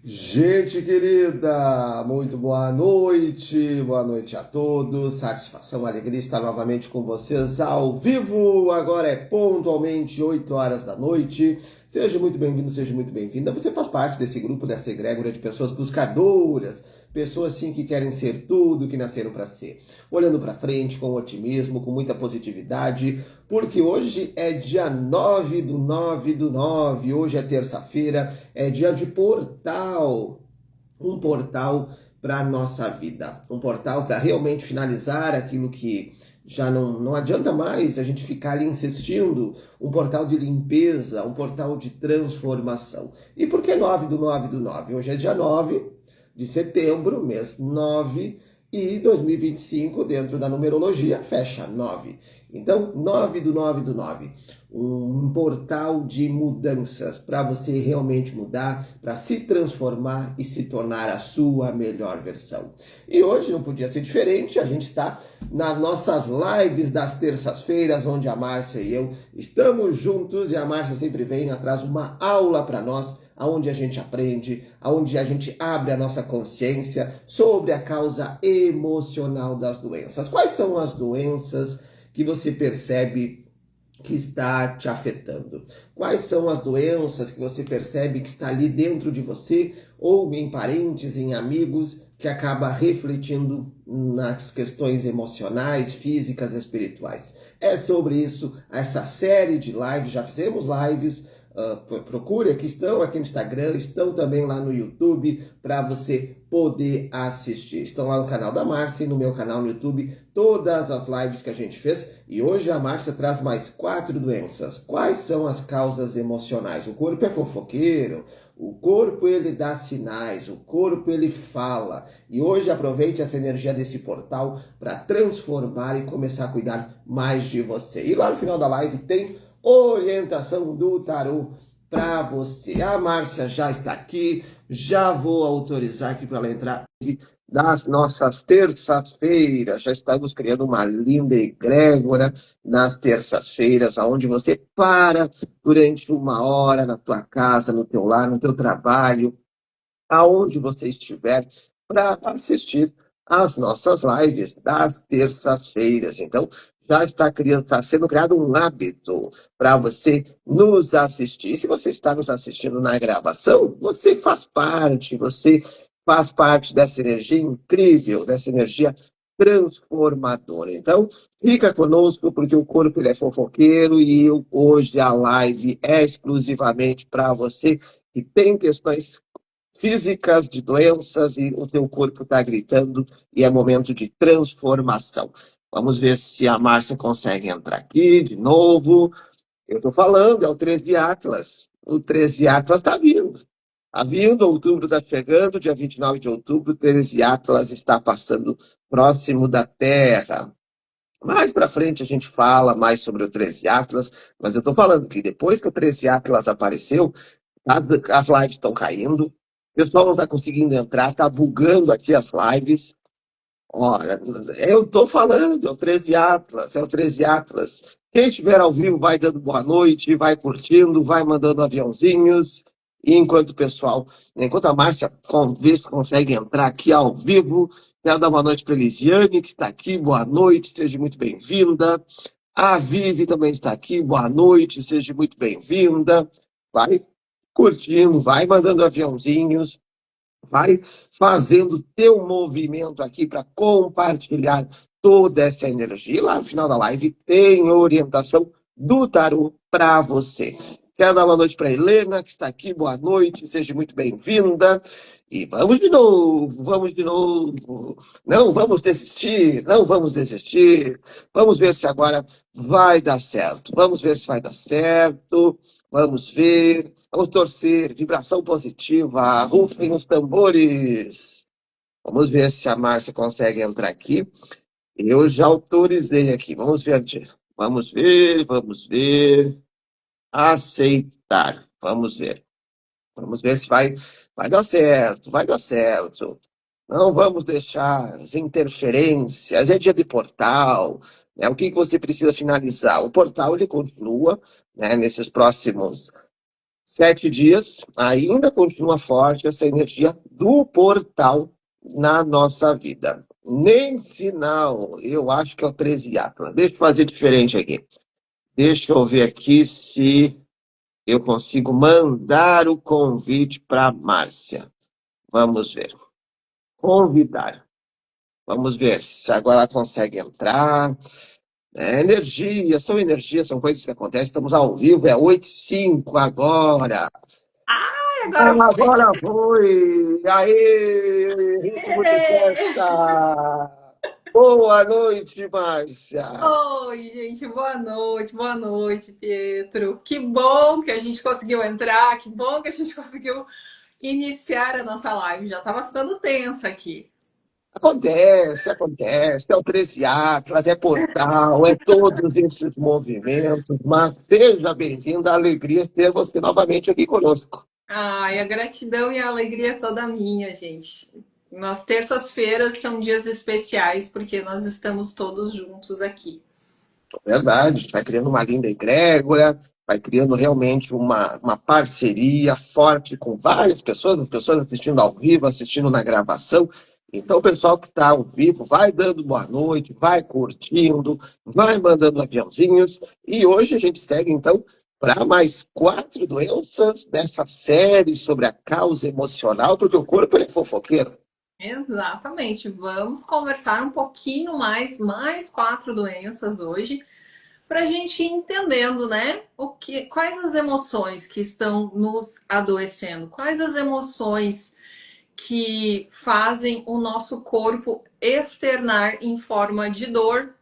Gente querida, muito boa noite a todos, satisfação, alegria estar novamente com vocês ao vivo, agora é pontualmente 8 horas da noite, seja muito bem-vindo, seja muito bem-vinda, você faz parte desse grupo, dessa egrégora de pessoas buscadoras, pessoas sim que querem ser tudo que nasceram para ser, olhando para frente com otimismo, com muita positividade, porque hoje é dia 9 do 9 do 9, hoje é terça-feira, é dia de portal, um portal para a nossa vida, um portal para realmente finalizar aquilo que já não adianta mais a gente ficar ali insistindo, um portal de limpeza, um portal de transformação. E por que 9 do 9 do 9? Hoje é dia 9 de setembro, mês 9, e 2025, dentro da numerologia, fecha 9. Então, 9 do 9 do 9. Um portal de mudanças para você realmente mudar, para se transformar e se tornar a sua melhor versão. E hoje não podia ser diferente, a gente está nas nossas lives das terças-feiras, onde a Márcia e eu estamos juntos e a Márcia sempre vem, traz uma aula para nós, onde a gente aprende, onde a gente abre a nossa consciência sobre a causa emocional das doenças. Quais são as doenças que você percebe que está te afetando? Quais são as doenças que você percebe que está ali dentro de você, ou em parentes, em amigos, que acaba refletindo nas questões emocionais, físicas, espirituais? É sobre isso essa série de lives, já fizemos lives, procure, que estão aqui no Instagram, estão também lá no YouTube para você poder assistir. Estão lá no canal da Márcia e no meu canal no YouTube, todas as lives que a gente fez. E hoje a Márcia traz mais 4 doenças. Quais são as causas emocionais? O corpo é fofoqueiro, o corpo ele dá sinais, o corpo ele fala. E hoje aproveite essa energia desse portal para transformar e começar a cuidar mais de você. E lá no final da live tem orientação do tarô para você. A Márcia já está aqui, já vou autorizar aqui para ela entrar nas nossas terças-feiras. Já estamos criando uma linda egrégora nas terças-feiras, onde você para durante 1 hora na tua casa, no teu lar, no teu trabalho, aonde você estiver, para assistir às nossas lives das terças-feiras. Então, está sendo criado um hábito para você nos assistir. Se você está nos assistindo na gravação, você faz parte dessa energia incrível, dessa energia transformadora. Então, fica conosco, porque o corpo ele é fofoqueiro e hoje a live é exclusivamente para você que tem questões físicas de doenças e o teu corpo está gritando e é momento de transformação. Vamos ver se a Márcia consegue entrar aqui de novo. Eu estou falando, é o 13 Atlas. O 13 Atlas está vindo. Está vindo, outubro está chegando, dia 29 de outubro, o 13 Atlas está passando próximo da Terra. Mais para frente a gente fala mais sobre o 13 Atlas, mas eu estou falando que depois que o 13 Atlas apareceu, as lives estão caindo, o pessoal não está conseguindo entrar, está bugando aqui as lives. Olha, eu estou falando, é o 13 Atlas, é o 13 Atlas. Quem estiver ao vivo vai dando boa noite, vai curtindo, vai mandando aviãozinhos. E enquanto a Márcia vê se consegue entrar aqui ao vivo, quero dar boa noite para a Elisiane, que está aqui, boa noite, seja muito bem-vinda. A Vivi também está aqui, boa noite, seja muito bem-vinda. Vai curtindo, vai mandando aviãozinhos, vai fazendo teu movimento aqui para compartilhar toda essa energia. E lá no final da live tem orientação do tarô para você. Quero dar uma noite para a Helena, que está aqui. Boa noite, seja muito bem-vinda. E vamos de novo, vamos de novo. Não vamos desistir, não vamos desistir. Vamos ver se agora vai dar certo. Vamos ver se vai dar certo. Vamos ver, vamos torcer, vibração positiva, rufem os tambores. Vamos ver se a Márcia consegue entrar aqui. Eu já autorizei aqui, vamos ver, vamos ver. Aceitar, vamos ver. Vamos ver se vai dar certo, vai dar certo. Não vamos deixar as interferências, é dia de portal, né? O que você precisa finalizar? O portal, ele continua, né, nesses próximos 7 dias, ainda continua forte essa energia do portal na nossa vida. Nem sinal, eu acho que é o 13 Atlas. Deixa eu fazer diferente aqui. Deixa eu ver aqui se eu consigo mandar o convite para Márcia. Vamos ver. Convidar. Vamos ver se agora ela consegue entrar. Energia, são coisas que acontecem. Estamos ao vivo, é 8h05 agora. Ai, Ah, agora foi. agora foi! Aê! Ritmo de festa! Boa noite, Márcia! Oi, gente, boa noite, Pietro. Que bom que a gente conseguiu entrar, que bom que a gente conseguiu iniciar a nossa live. Já estava ficando tensa aqui. Acontece. É o 13 Atlas, é portal, é todos esses movimentos. Mas seja bem-vindo, a alegria de ter você novamente aqui conosco. Ai, a gratidão e a alegria é toda minha, gente. Nas terças-feiras são dias especiais porque nós estamos todos juntos aqui. Verdade, vai criando uma linda egrégora, vai criando realmente uma parceria forte com várias pessoas assistindo ao vivo, assistindo na gravação. Então, o pessoal que está ao vivo vai dando boa noite, vai curtindo, vai mandando aviãozinhos. E hoje a gente segue, então, para mais 4 doenças dessa série sobre a causa emocional, porque o corpo ele é fofoqueiro. Exatamente. Vamos conversar um pouquinho mais 4 doenças hoje, para a gente ir entendendo, né? Quais as emoções que estão nos adoecendo, quais as emoções que fazem o nosso corpo externar em forma de dor,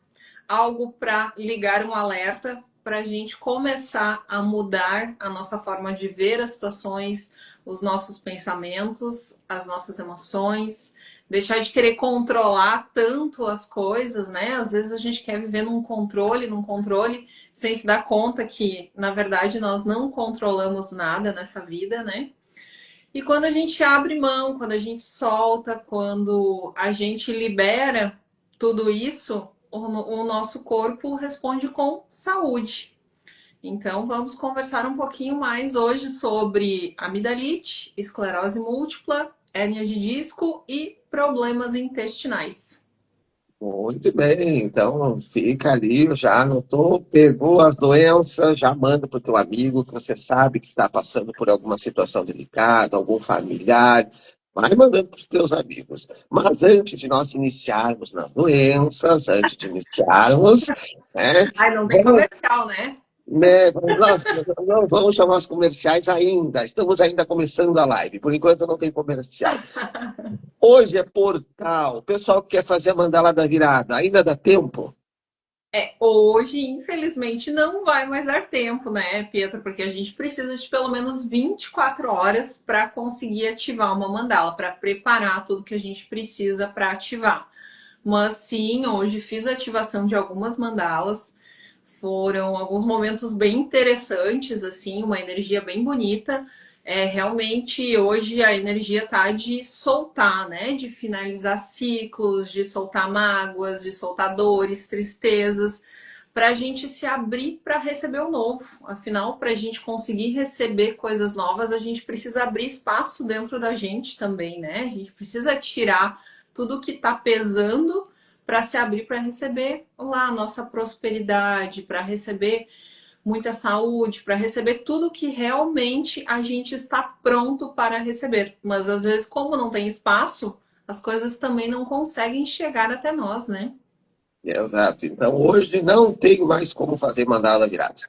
algo para ligar um alerta para a gente começar a mudar a nossa forma de ver as situações, os nossos pensamentos, as nossas emoções, deixar de querer controlar tanto as coisas, né? Às vezes a gente quer viver num controle, sem se dar conta que, na verdade, nós não controlamos nada nessa vida, né? E quando a gente abre mão, quando a gente solta, quando a gente libera tudo isso, o nosso corpo responde com saúde. Então, vamos conversar um pouquinho mais hoje sobre amidalite, esclerose múltipla, hérnia de disco e problemas intestinais. Muito bem, então fica ali, já anotou, pegou as doenças, já manda para o teu amigo que você sabe que está passando por alguma situação delicada, algum familiar, vai mandando para os teus amigos. Mas antes de nós iniciarmos nas doenças, antes de iniciarmos, né, Ai, não tem vamos, comercial, né? nós não vamos chamar os comerciais ainda, estamos ainda começando a live, por enquanto não tem comercial. Hoje é portal. O pessoal que quer fazer a mandala da virada, ainda dá tempo? Hoje, infelizmente, não vai mais dar tempo, né, Pietro? Porque a gente precisa de pelo menos 24 horas para conseguir ativar uma mandala, para preparar tudo que a gente precisa para ativar. Mas sim, hoje fiz a ativação de algumas mandalas. Foram alguns momentos bem interessantes, assim, uma energia bem bonita. Realmente hoje a energia tá de soltar, né? De finalizar ciclos, de soltar mágoas, de soltar dores, tristezas, para a gente se abrir para receber o novo. Afinal, para a gente conseguir receber coisas novas, a gente precisa abrir espaço dentro da gente também, né? A gente precisa tirar tudo que está pesando para se abrir para receber lá a nossa prosperidade, para receber muita saúde, para receber tudo que realmente a gente está pronto para receber. Mas às vezes, como não tem espaço, as coisas também não conseguem chegar até nós, né? Exato. Então hoje não tem mais como fazer mandala virada.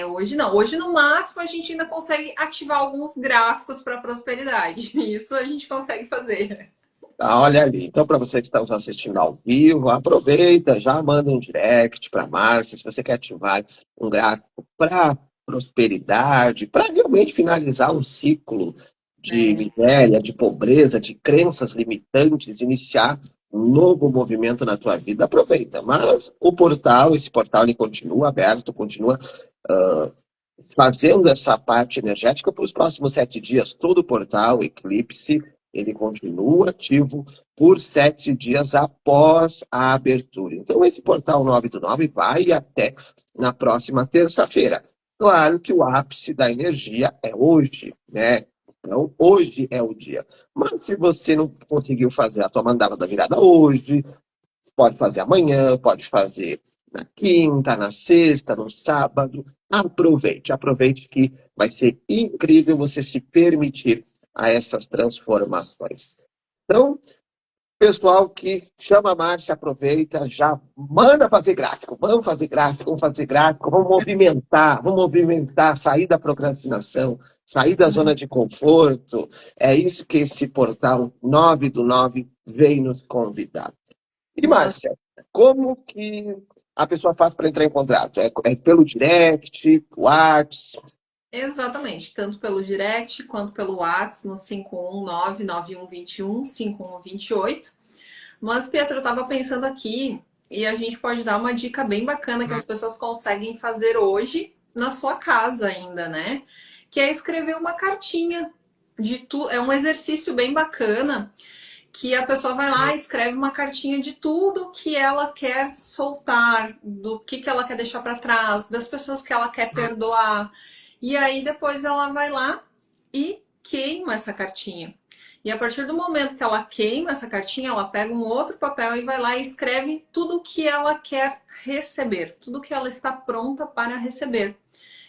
Hoje não. Hoje, no máximo, a gente ainda consegue ativar alguns gráficos para prosperidade. Isso a gente consegue fazer. Tá, olha ali. Então, para você que está nos assistindo ao vivo, aproveita, já manda um direct para a Márcia, se você quer ativar um gráfico para prosperidade, para realmente finalizar um ciclo de É, miséria, de pobreza, de crenças limitantes, iniciar um novo movimento na tua vida, aproveita. Mas esse portal, ele continua aberto, continua fazendo essa parte energética para os próximos 7 dias. Todo o portal Eclipse, ele continua ativo por 7 dias após a abertura. Então, esse portal 9 do 9 vai até na próxima terça-feira. Claro que o ápice da energia é hoje, né? Então, hoje é o dia. Mas se você não conseguiu fazer a tua mandala da virada hoje, pode fazer amanhã, pode fazer na quinta, na sexta, no sábado. Aproveite, aproveite que vai ser incrível você se permitir a essas transformações. Então, pessoal que chama a Márcia, aproveita, já manda fazer gráfico. Vamos fazer gráfico, vamos fazer gráfico, vamos movimentar, sair da procrastinação, sair da zona de conforto. É isso que esse portal 9 do 9 vem nos convidar. E, Mas Márcia, como que a pessoa faz para entrar em contato? É pelo direct, WhatsApp? exatamente, tanto pelo direct quanto pelo WhatsApp no 51991215128. Mas, Pietro, eu estava pensando aqui e a gente pode dar uma dica bem bacana que as pessoas conseguem fazer hoje na sua casa ainda, né? Que é escrever uma cartinha de tu, é um exercício bem bacana que a pessoa vai lá e escreve uma cartinha de tudo que ela quer soltar, do que ela quer deixar para trás, das pessoas que ela quer perdoar. E aí depois ela vai lá e queima essa cartinha. E a partir do momento que ela queima essa cartinha, ela pega um outro papel e vai lá e escreve tudo o que ela quer receber, tudo que ela está pronta para receber.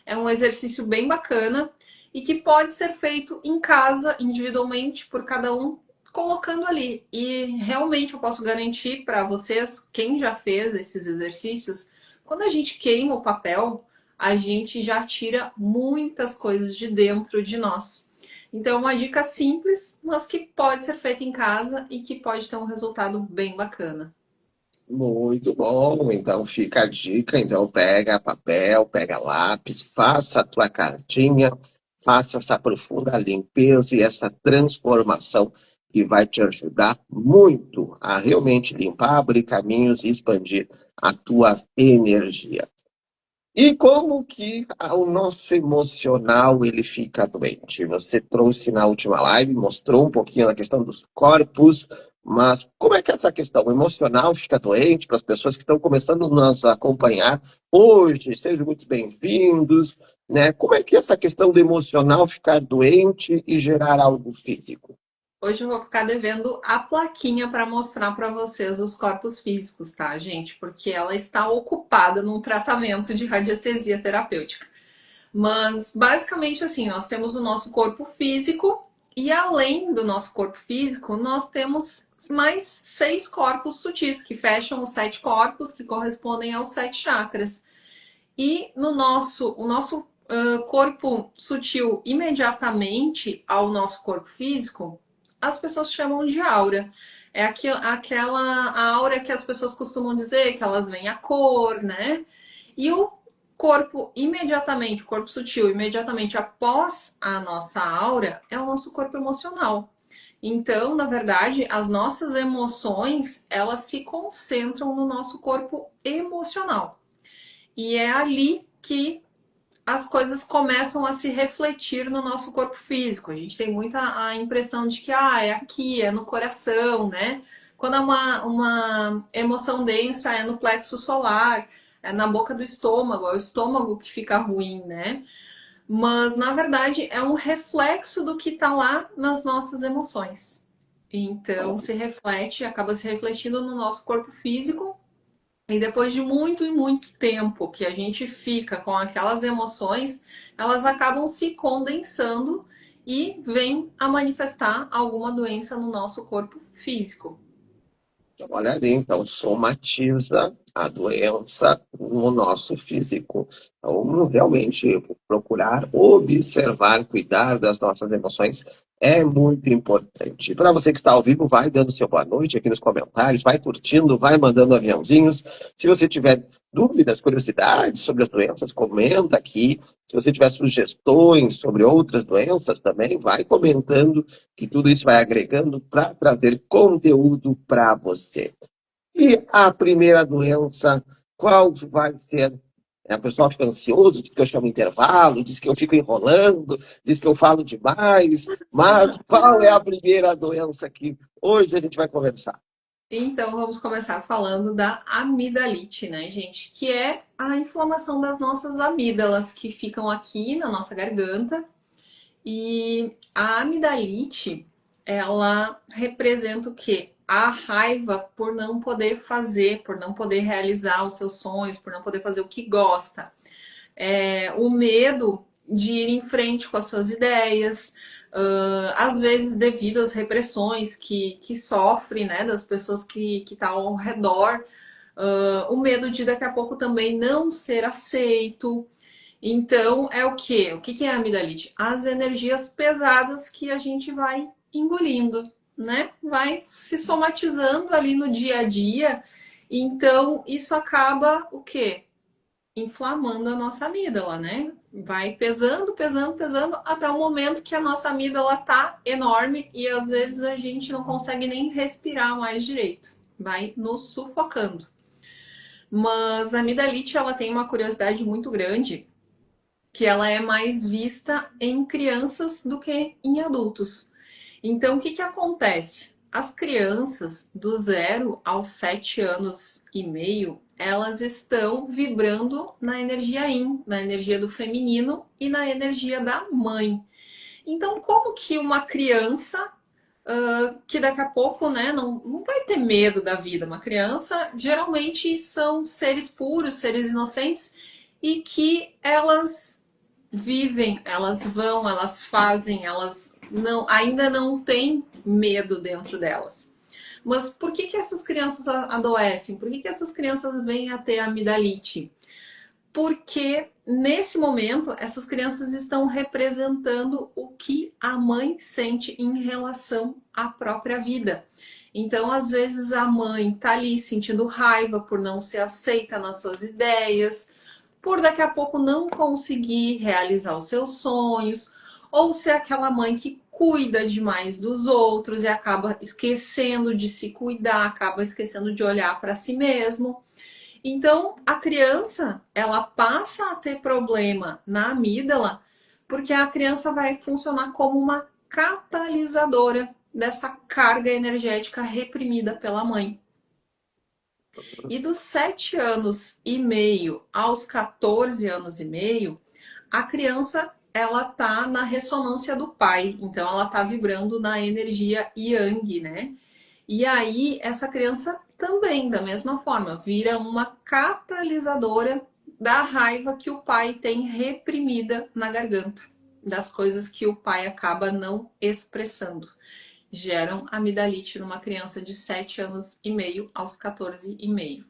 É um exercício bem bacana e que pode ser feito em casa, individualmente, por cada um, colocando ali. E realmente eu posso garantir para vocês, quem já fez esses exercícios, quando a gente queima o papel, a gente já tira muitas coisas de dentro de nós. Então, é uma dica simples, mas que pode ser feita em casa e que pode ter um resultado bem bacana. Muito bom. Então fica a dica. Então pega papel, pega lápis, faça a tua cartinha, faça essa profunda limpeza e essa transformação que vai te ajudar muito a realmente limpar, abrir caminhos e expandir a tua energia. E como que o nosso emocional ele fica doente? Você trouxe na última live, mostrou um pouquinho na questão dos corpos, mas como é que é essa questão? O emocional fica doente para as pessoas que estão começando a nos acompanhar hoje? Sejam muito bem-vindos, né? Como é que é essa questão do emocional ficar doente e gerar algo físico? Hoje eu vou ficar devendo a plaquinha para mostrar para vocês os corpos físicos, tá, gente? Porque ela está ocupada num tratamento de radiestesia terapêutica. Mas basicamente assim, nós temos o nosso corpo físico e além do nosso corpo físico, nós temos mais 6 corpos sutis que fecham os 7 corpos que correspondem aos 7 chakras. E no o nosso corpo sutil, imediatamente ao nosso corpo físico, as pessoas chamam de aura. É aquela a aura que as pessoas costumam dizer que elas veem a cor, né? E o corpo imediatamente, o corpo sutil, imediatamente após a nossa aura, é o nosso corpo emocional. Então, na verdade, as nossas emoções, elas se concentram no nosso corpo emocional. E é ali que as coisas começam a se refletir no nosso corpo físico. A gente tem muita a impressão de que é aqui, é no coração, né? Quando é uma emoção densa, é no plexo solar, é na boca do estômago, é o estômago que fica ruim, né? Mas, na verdade, é um reflexo do que está lá nas nossas emoções. Então, se reflete, acaba se refletindo no nosso corpo físico e depois de muito e muito tempo que a gente fica com aquelas emoções, elas acabam se condensando e vêm a manifestar alguma doença no nosso corpo físico. Então, olha ali, então somatiza a doença no nosso físico. Então, realmente, procurar observar, cuidar das nossas emoções é muito importante. Para você que está ao vivo, vai dando seu boa noite aqui nos comentários, vai curtindo, vai mandando aviãozinhos. Se você tiver dúvidas, curiosidades sobre as doenças, comenta aqui. Se você tiver sugestões sobre outras doenças também, vai comentando que tudo isso vai agregando para trazer conteúdo para você. E a primeira doença, qual vai ser? O pessoal fica ansioso, diz que eu chamo intervalo, diz que eu fico enrolando, diz que eu falo demais, mas qual é a primeira doença que hoje a gente vai conversar? Então, vamos começar falando da amidalite, né, gente? Que é a inflamação das nossas amígdalas que ficam aqui na nossa garganta. E a amidalite, ela representa o quê? A raiva por não poder fazer, por não poder realizar os seus sonhos, por não poder fazer o que gosta. O medo de ir em frente com as suas ideias, às vezes devido às repressões que sofre, né, das pessoas que estão ao redor, o medo de daqui a pouco também não ser aceito. Então, é o quê? O que é a amidalite? As energias pesadas que a gente vai engolindo, né? Vai se somatizando ali no dia a dia. Então, isso acaba o quê? Inflamando a nossa amígdala, né? Vai pesando, pesando, pesando, até o momento que a nossa amígdala tá enorme e às vezes a gente não consegue nem respirar mais direito. Vai nos sufocando. Mas a amidalite, ela tem uma curiosidade muito grande, que ela é mais vista em crianças do que em adultos. Então, o que acontece? As crianças do 0 aos 7 anos e meio, elas estão vibrando na energia Yin, na energia do feminino e na energia da mãe. Então, como que uma criança que daqui a pouco, né, não vai ter medo da vida? Uma criança geralmente são seres puros, seres inocentes e que elas vivem, elas vão, elas fazem, elas não, ainda não têm medo dentro delas. Mas por que essas crianças adoecem? Por que essas crianças vêm a ter amidalite? Porque nesse momento essas crianças estão representando o que a mãe sente em relação à própria vida. Então, às vezes, a mãe tá ali sentindo raiva por não ser aceita nas suas ideias, por daqui a pouco não conseguir realizar os seus sonhos, ou ser aquela mãe que cuida demais dos outros e acaba esquecendo de se cuidar, acaba esquecendo de olhar para si mesmo. Então, a criança, ela passa a ter problema na amígdala, porque a criança vai funcionar como uma catalisadora dessa carga energética reprimida pela mãe. E dos 7 anos e meio aos 14 anos e meio, a criança ela tá na ressonância do pai, então ela tá vibrando na energia Yang, né? E aí essa criança também, da mesma forma, vira uma catalisadora da raiva que o pai tem reprimida na garganta, das coisas que o pai acaba não expressando. Geram amidalite numa criança de 7 anos e meio aos 14 e meio.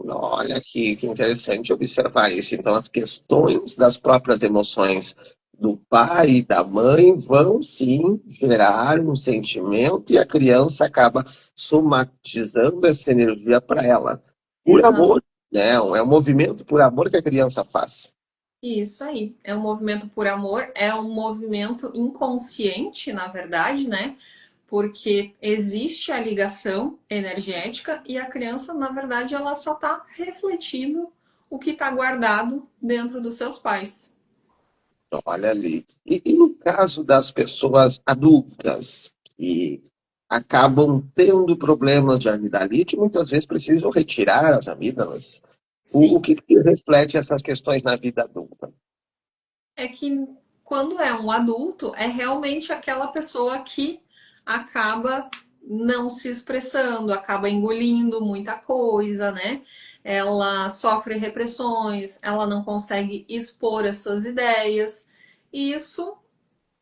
Olha que interessante observar isso. Então, as questões das próprias emoções do pai e da mãe vão sim gerar um sentimento e a criança acaba somatizando essa energia para ela. Por Exato. amor, né? É um movimento por amor que a criança faz. Isso aí. É um movimento por amor, é um movimento inconsciente, na verdade, né? Porque existe a ligação energética e a criança, na verdade, ela só está refletindo o que está guardado dentro dos seus pais. Olha ali. E no caso das pessoas adultas que acabam tendo problemas de amidalite, muitas vezes precisam retirar as amígdalas. O Sim. que reflete essas questões na vida adulta? É que quando é um adulto, é realmente aquela pessoa que acaba não se expressando, acaba engolindo muita coisa, né? Ela sofre repressões, ela não consegue expor as suas ideias. E isso,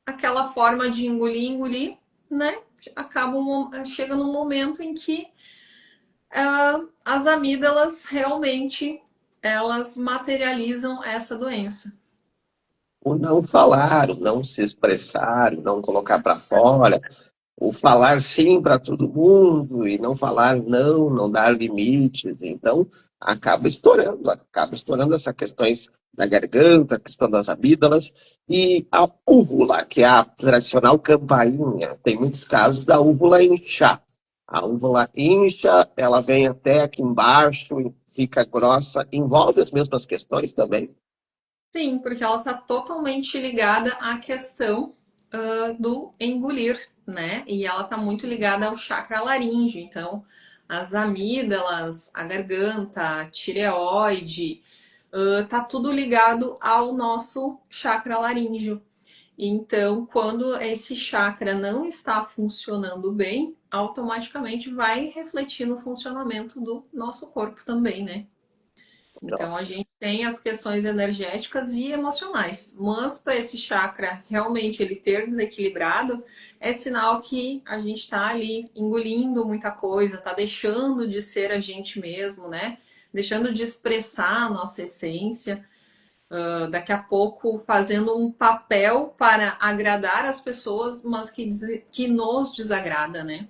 aquela forma de engolir, engolir, né? Chega num momento em que as amígdalas realmente elas materializam essa doença. O não falar, o não se expressar, o não colocar para fora, o falar sim para todo mundo e não falar não, não dar limites. Então, acaba estourando essas questões da garganta, a questão das amígdalas e a úvula, que é a tradicional campainha. Tem muitos casos da úvula inchar. A úvula incha, ela vem até aqui embaixo, fica grossa, envolve as mesmas questões também. Sim, porque ela está totalmente ligada à questão. do engolir, né? E ela está muito ligada ao chakra laríngeo. Então, as amígdalas, a garganta, a tireoide, tá tudo ligado ao nosso chakra laríngeo. Então, quando esse chakra não está funcionando bem, automaticamente vai refletir no funcionamento do nosso corpo também, né? Então, a gente tem as questões energéticas e emocionais, mas para esse chakra realmente ele ter desequilibrado, é sinal que a gente está ali engolindo muita coisa, está deixando de ser a gente mesmo, né? Deixando de expressar a nossa essência, daqui a pouco fazendo um papel para agradar as pessoas, mas que nos desagrada, né?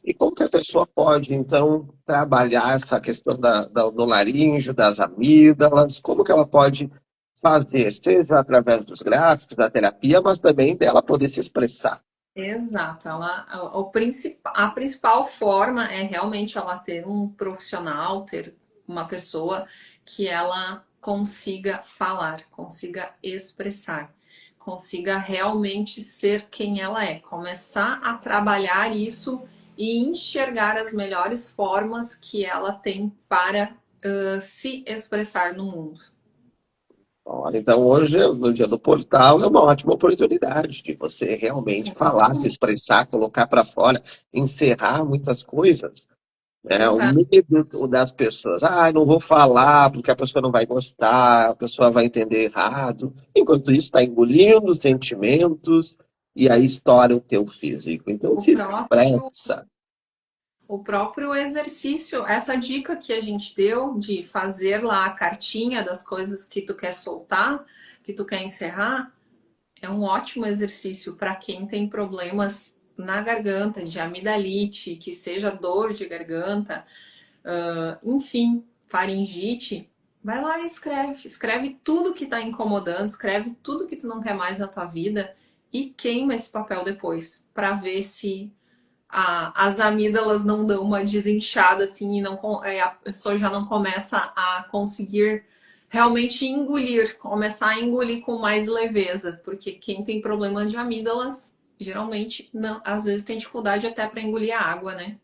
E como que a pessoa pode, então, trabalhar essa questão do laríngeo, das amígdalas? Como que ela pode fazer, seja através dos gráficos, da terapia, mas também dela poder se expressar? Exato, a principal forma é realmente ela ter um profissional, ter uma pessoa que ela consiga falar, consiga expressar, consiga realmente ser quem ela é, começar a trabalhar isso e enxergar as melhores formas que ela tem para se expressar no mundo. Olha, então hoje, no dia do portal, é uma ótima oportunidade de você realmente falar, se expressar, colocar para fora, encerrar muitas coisas. O Exato. medo das pessoas. Ah, não vou falar porque a pessoa não vai gostar, a pessoa vai entender errado. Enquanto isso, está engolindo os sentimentos e aí estoura o teu físico. Então, O se próprio expressa. O próprio exercício, essa dica que a gente deu de fazer lá a cartinha das coisas que tu quer soltar, que tu quer encerrar, é um ótimo exercício para quem tem problemas na garganta, de amidalite, que seja dor de garganta, enfim, faringite. Vai lá e escreve. Escreve tudo que está incomodando, escreve tudo que tu não quer mais na tua vida e queima esse papel depois, para ver se as amígdalas não dão uma desinchada assim e não, a pessoa já não começa a conseguir realmente engolir, começar a engolir com mais leveza, porque quem tem problema de amígdalas geralmente não, às vezes tem dificuldade até para engolir a água, né?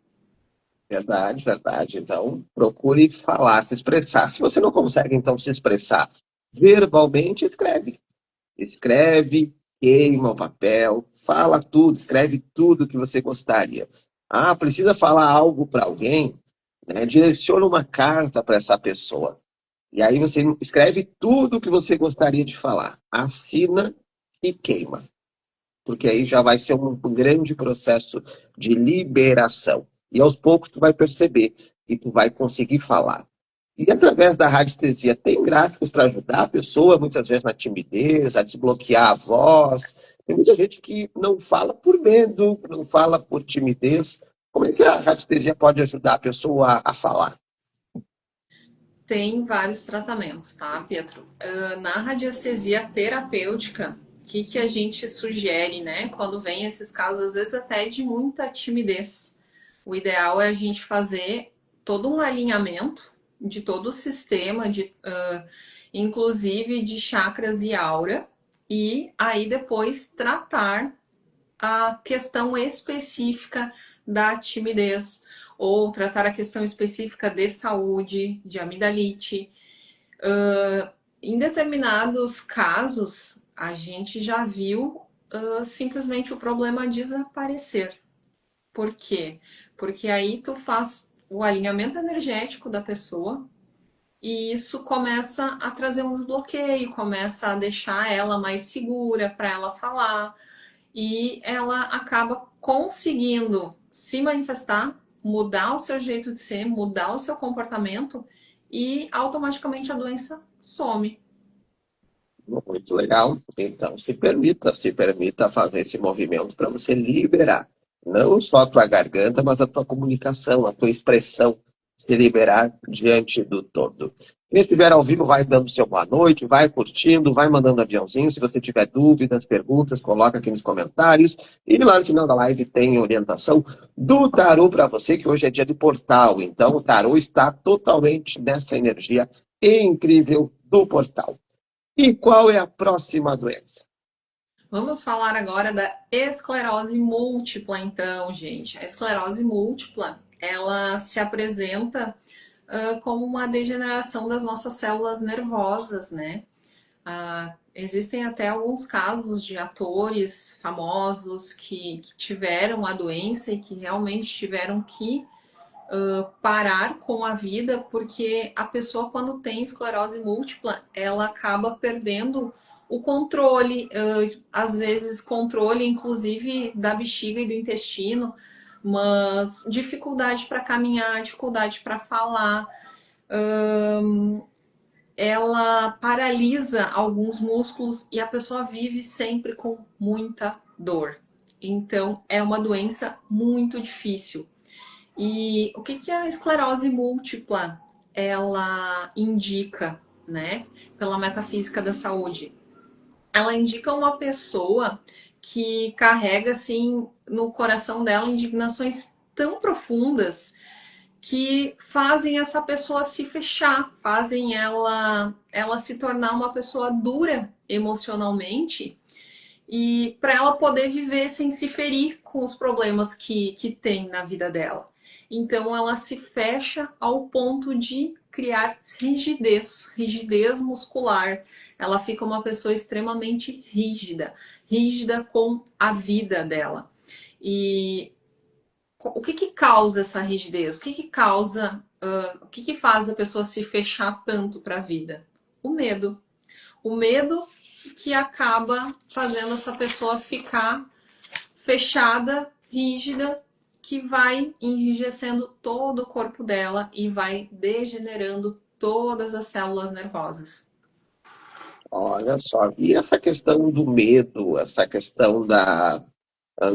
Verdade, verdade. Então, procure falar, se expressar. Se você não consegue, então, se expressar verbalmente, escreve. Escreve, queima o papel, fala tudo, escreve tudo que você gostaria. Ah, precisa falar algo para alguém, né? Direciona uma carta para essa pessoa. E aí você escreve tudo que você gostaria de falar. Assina e queima. Porque aí já vai ser um grande processo de liberação. E aos poucos tu vai perceber e tu vai conseguir falar. E através da radiestesia tem gráficos para ajudar a pessoa, muitas vezes na timidez, a desbloquear a voz. Tem muita gente que não fala por medo, não fala por timidez. Como é que a radiestesia pode ajudar a pessoa a falar? Tem vários tratamentos, tá, Pietro? Na radiestesia terapêutica, o que a gente sugere, né? Quando vem esses casos, às vezes até de muita timidez. O ideal é a gente fazer todo um alinhamento de todo o sistema, inclusive de chakras e aura, e aí depois tratar a questão específica da timidez ou tratar a questão específica de saúde, de amidalite. Em determinados casos, a gente já viu simplesmente o problema desaparecer. Por quê? Porque aí tu faz o alinhamento energético da pessoa e isso começa a trazer um desbloqueio, começa a deixar ela mais segura para ela falar, e ela acaba conseguindo se manifestar, mudar o seu jeito de ser, mudar o seu comportamento e automaticamente a doença some. Muito legal. Então, se permita fazer esse movimento para você liberar não só a tua garganta, mas a tua comunicação, a tua expressão se liberar diante do todo. Quem estiver ao vivo, vai dando seu boa noite, vai curtindo, vai mandando aviãozinho. Se você tiver dúvidas, perguntas, coloca aqui nos comentários. E lá no final da live tem orientação do tarô para você, que hoje é dia de portal. Então, o tarô está totalmente nessa energia incrível do portal. E qual é a próxima doença? Vamos falar agora da esclerose múltipla, então, gente. A esclerose múltipla, ela se apresenta como uma degeneração das nossas células nervosas, né? Existem até alguns casos de atores famosos que tiveram a doença e que realmente tiveram que parar com a vida, porque a pessoa, quando tem esclerose múltipla, ela acaba perdendo o controle, às vezes controle, inclusive, da bexiga e do intestino, mas dificuldade para caminhar, dificuldade para falar, ela paralisa alguns músculos e a pessoa vive sempre com muita dor. Então, é uma doença muito difícil. E o que a esclerose múltipla ela indica, né? Pela metafísica da saúde, ela indica uma pessoa que carrega assim no coração dela indignações tão profundas que fazem essa pessoa se fechar, fazem ela se tornar uma pessoa dura emocionalmente e para ela poder viver sem se ferir com os problemas que tem na vida dela. Então ela se fecha ao ponto de criar rigidez, rigidez muscular. Ela fica uma pessoa extremamente rígida, rígida com a vida dela. E o que causa essa rigidez? O que causa, o que faz a pessoa se fechar tanto para a vida? O medo. O medo que acaba fazendo essa pessoa ficar fechada, rígida, que vai enrijecendo todo o corpo dela e vai degenerando todas as células nervosas. Olha só, e essa questão do medo, essa questão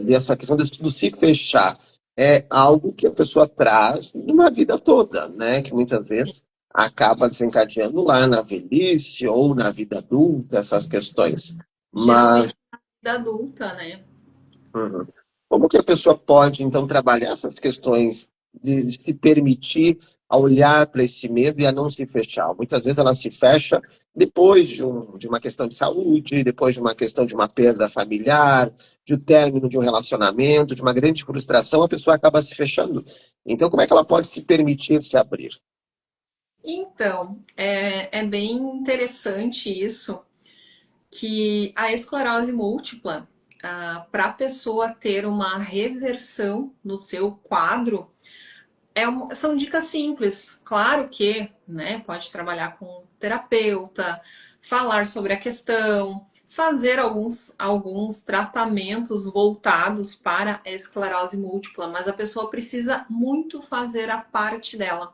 dessa questão do se fechar, é algo que a pessoa traz numa vida toda, né? Que muitas vezes acaba desencadeando lá na velhice ou na vida adulta, essas questões. Mas Geralmente na vida adulta, né? uhum. Como que a pessoa pode, então, trabalhar essas questões de se permitir a olhar para esse medo e a não se fechar? Muitas vezes ela se fecha depois de uma questão de saúde, depois de uma questão de uma perda familiar, de um término de um relacionamento, de uma grande frustração, a pessoa acaba se fechando. Então, como é que ela pode se permitir se abrir? Então, é bem interessante isso, que a esclerose múltipla, para a pessoa ter uma reversão no seu quadro, são dicas simples. Claro que, né, pode trabalhar com terapeuta, falar sobre a questão, fazer alguns tratamentos voltados para a esclerose múltipla, mas a pessoa precisa muito fazer a parte dela.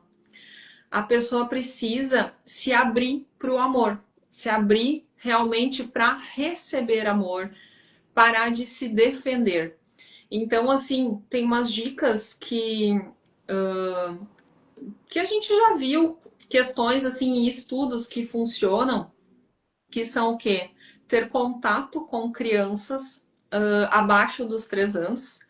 A pessoa precisa se abrir para o amor, se abrir realmente para receber amor, parar de se defender. Então, assim, tem umas dicas que a gente já viu, questões assim e estudos que funcionam, que são o quê? Ter contato com crianças abaixo dos 3 anos,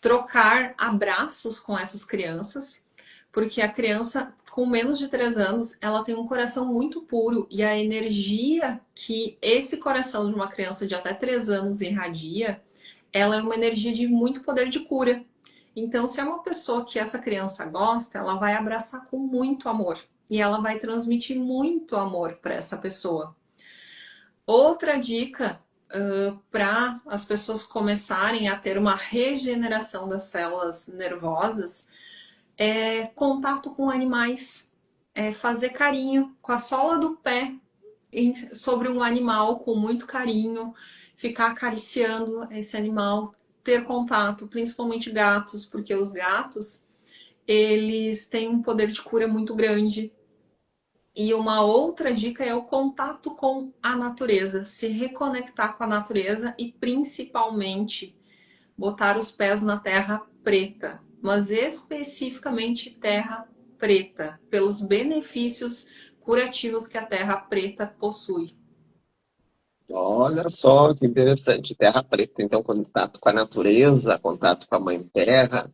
trocar abraços com essas crianças, porque a criança com menos de 3 anos, ela tem um coração muito puro e a energia que esse coração de uma criança de até 3 anos irradia, ela é uma energia de muito poder de cura. Então, se é uma pessoa que essa criança gosta, ela vai abraçar com muito amor e ela vai transmitir muito amor para essa pessoa. Outra dica para as pessoas começarem a ter uma regeneração das células nervosas é contato com animais, é fazer carinho com a sola do pé sobre um animal com muito carinho, ficar acariciando esse animal, ter contato, principalmente gatos, porque os gatos eles têm um poder de cura muito grande. E uma outra dica é o contato com a natureza, se reconectar com a natureza e principalmente botar os pés na terra preta, mas especificamente terra preta, pelos benefícios curativos que a terra preta possui. Olha só que interessante. Terra preta, então, contato com a natureza, contato com a mãe terra,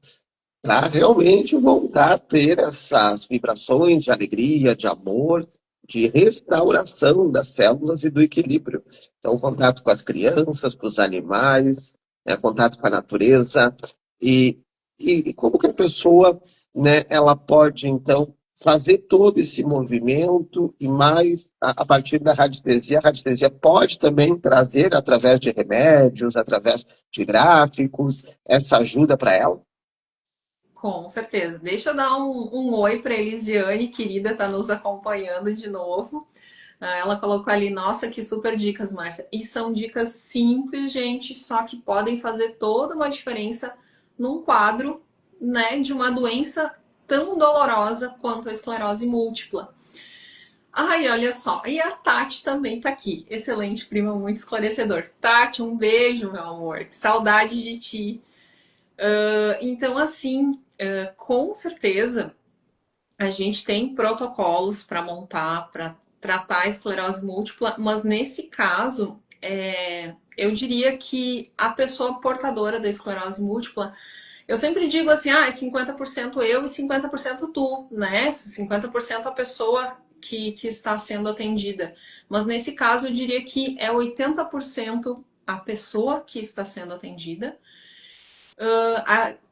para realmente voltar a ter essas vibrações de alegria, de amor, de restauração das células e do equilíbrio. Então, contato com as crianças, com os animais, né, contato com a natureza, e, e como que a pessoa, né, ela pode, então, fazer todo esse movimento e mais a partir da radiestesia. A radiestesia pode também trazer, através de remédios, através de gráficos, essa ajuda para ela? Com certeza. Deixa eu dar um oi para Elisiane, querida, tá nos acompanhando de novo. Ela colocou ali, nossa, que super dicas, Márcia. E são dicas simples, gente, só que podem fazer toda uma diferença num quadro, né, de uma doença tão dolorosa quanto a esclerose múltipla. Ai, olha só. E a Tati também tá aqui. Excelente, prima, muito esclarecedor. Tati, um beijo, meu amor. Que saudade de ti. Então, assim, com certeza, a gente tem protocolos para montar, para tratar a esclerose múltipla, mas nesse caso, eu diria que a pessoa portadora da esclerose múltipla, eu sempre digo assim, é 50% eu e 50% tu, né? 50% a pessoa que está sendo atendida. Mas nesse caso, eu diria que é 80% a pessoa que está sendo atendida,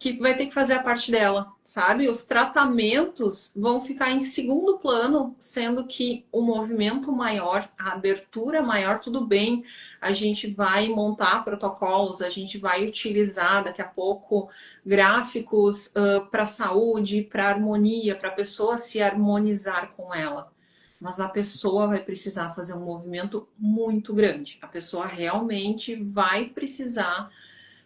que vai ter que fazer a parte dela, sabe? Os tratamentos vão ficar em segundo plano, sendo que o movimento maior, a abertura maior, tudo bem, a gente vai montar protocolos, a gente vai utilizar daqui a pouco gráficos para saúde, para harmonia, para a pessoa se harmonizar com ela. Mas a pessoa vai precisar fazer um movimento muito grande. A pessoa realmente vai precisar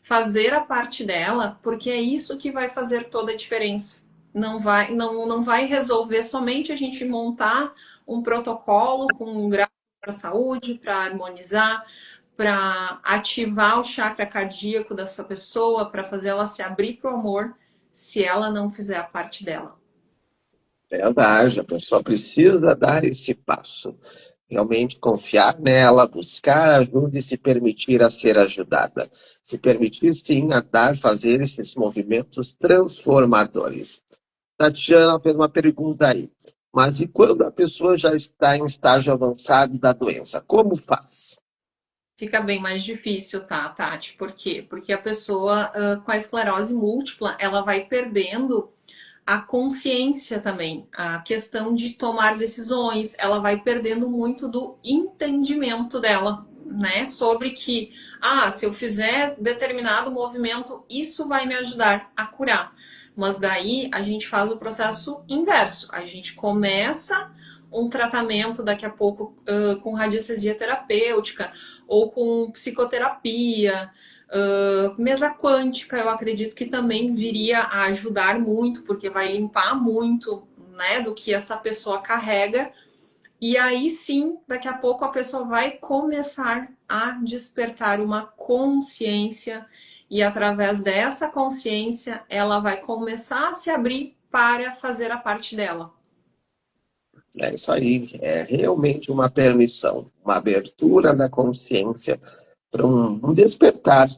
fazer a parte dela, porque é isso que vai fazer toda a diferença. Não vai resolver somente a gente montar um protocolo com um gráfico para saúde, para harmonizar, para ativar o chakra cardíaco dessa pessoa, para fazer ela se abrir para o amor, se ela não fizer a parte dela. Verdade, a pessoa precisa dar esse passo. Realmente confiar nela, buscar ajuda e se permitir a ser ajudada. Se permitir, sim, a dar, fazer esses movimentos transformadores. Tatiana fez uma pergunta aí. Mas e quando a pessoa já está em estágio avançado da doença? Como faz? Fica bem mais difícil, tá, Tati? Por quê? Porque a pessoa com a esclerose múltipla, ela vai perdendo a consciência também, a questão de tomar decisões, ela vai perdendo muito do entendimento dela, né? Sobre que, se eu fizer determinado movimento, isso vai me ajudar a curar. Mas daí a gente faz o processo inverso. A gente começa um tratamento daqui a pouco com radiestesia terapêutica ou com psicoterapia. Mesa quântica, eu acredito que também viria a ajudar muito, porque vai limpar muito, né, do que essa pessoa carrega. E aí sim, daqui a pouco a pessoa vai começar a despertar uma consciência, e através dessa consciência, ela vai começar a se abrir para fazer a parte dela. É isso aí, é realmente uma permissão, uma abertura da consciência para um despertar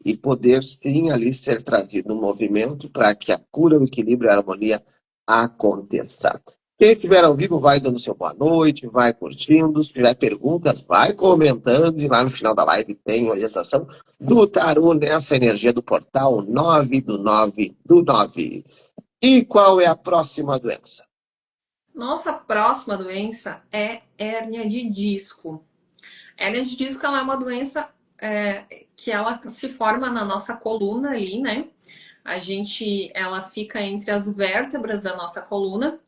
e poder sim ali ser trazido um movimento para que a cura, o equilíbrio e a harmonia aconteça. Quem estiver ao vivo vai dando seu boa noite, vai curtindo, se tiver perguntas, vai comentando e lá no final da live tem orientação do tarô nessa energia do portal 9 do 9 do 9. E qual é a próxima doença? Nossa próxima doença é hérnia de disco. Hérnia de disco ela é uma doença que ela se forma na nossa coluna ali, né? Ela fica entre as vértebras da nossa coluna.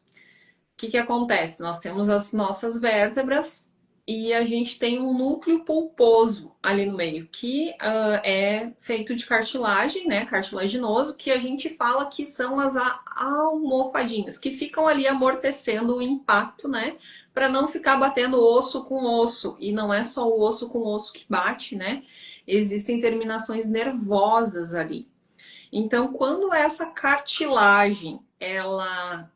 O que acontece? Nós temos as nossas vértebras e a gente tem um núcleo pulposo ali no meio, que é feito de cartilagem, né? Cartilaginoso, que a gente fala que são as almofadinhas, que ficam ali amortecendo o impacto, né? Para não ficar batendo osso com osso. E não é só o osso com osso que bate, né? Existem terminações nervosas ali. Então, quando essa cartilagem ela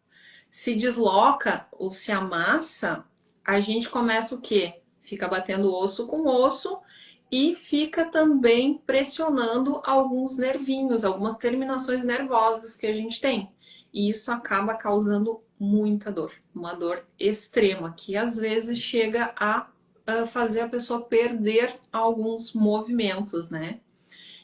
se desloca ou se amassa, a gente começa o quê? Fica batendo osso com osso e fica também pressionando alguns nervinhos, algumas terminações nervosas que a gente tem. E isso acaba causando muita dor, uma dor extrema, que às vezes chega a fazer a pessoa perder alguns movimentos, né?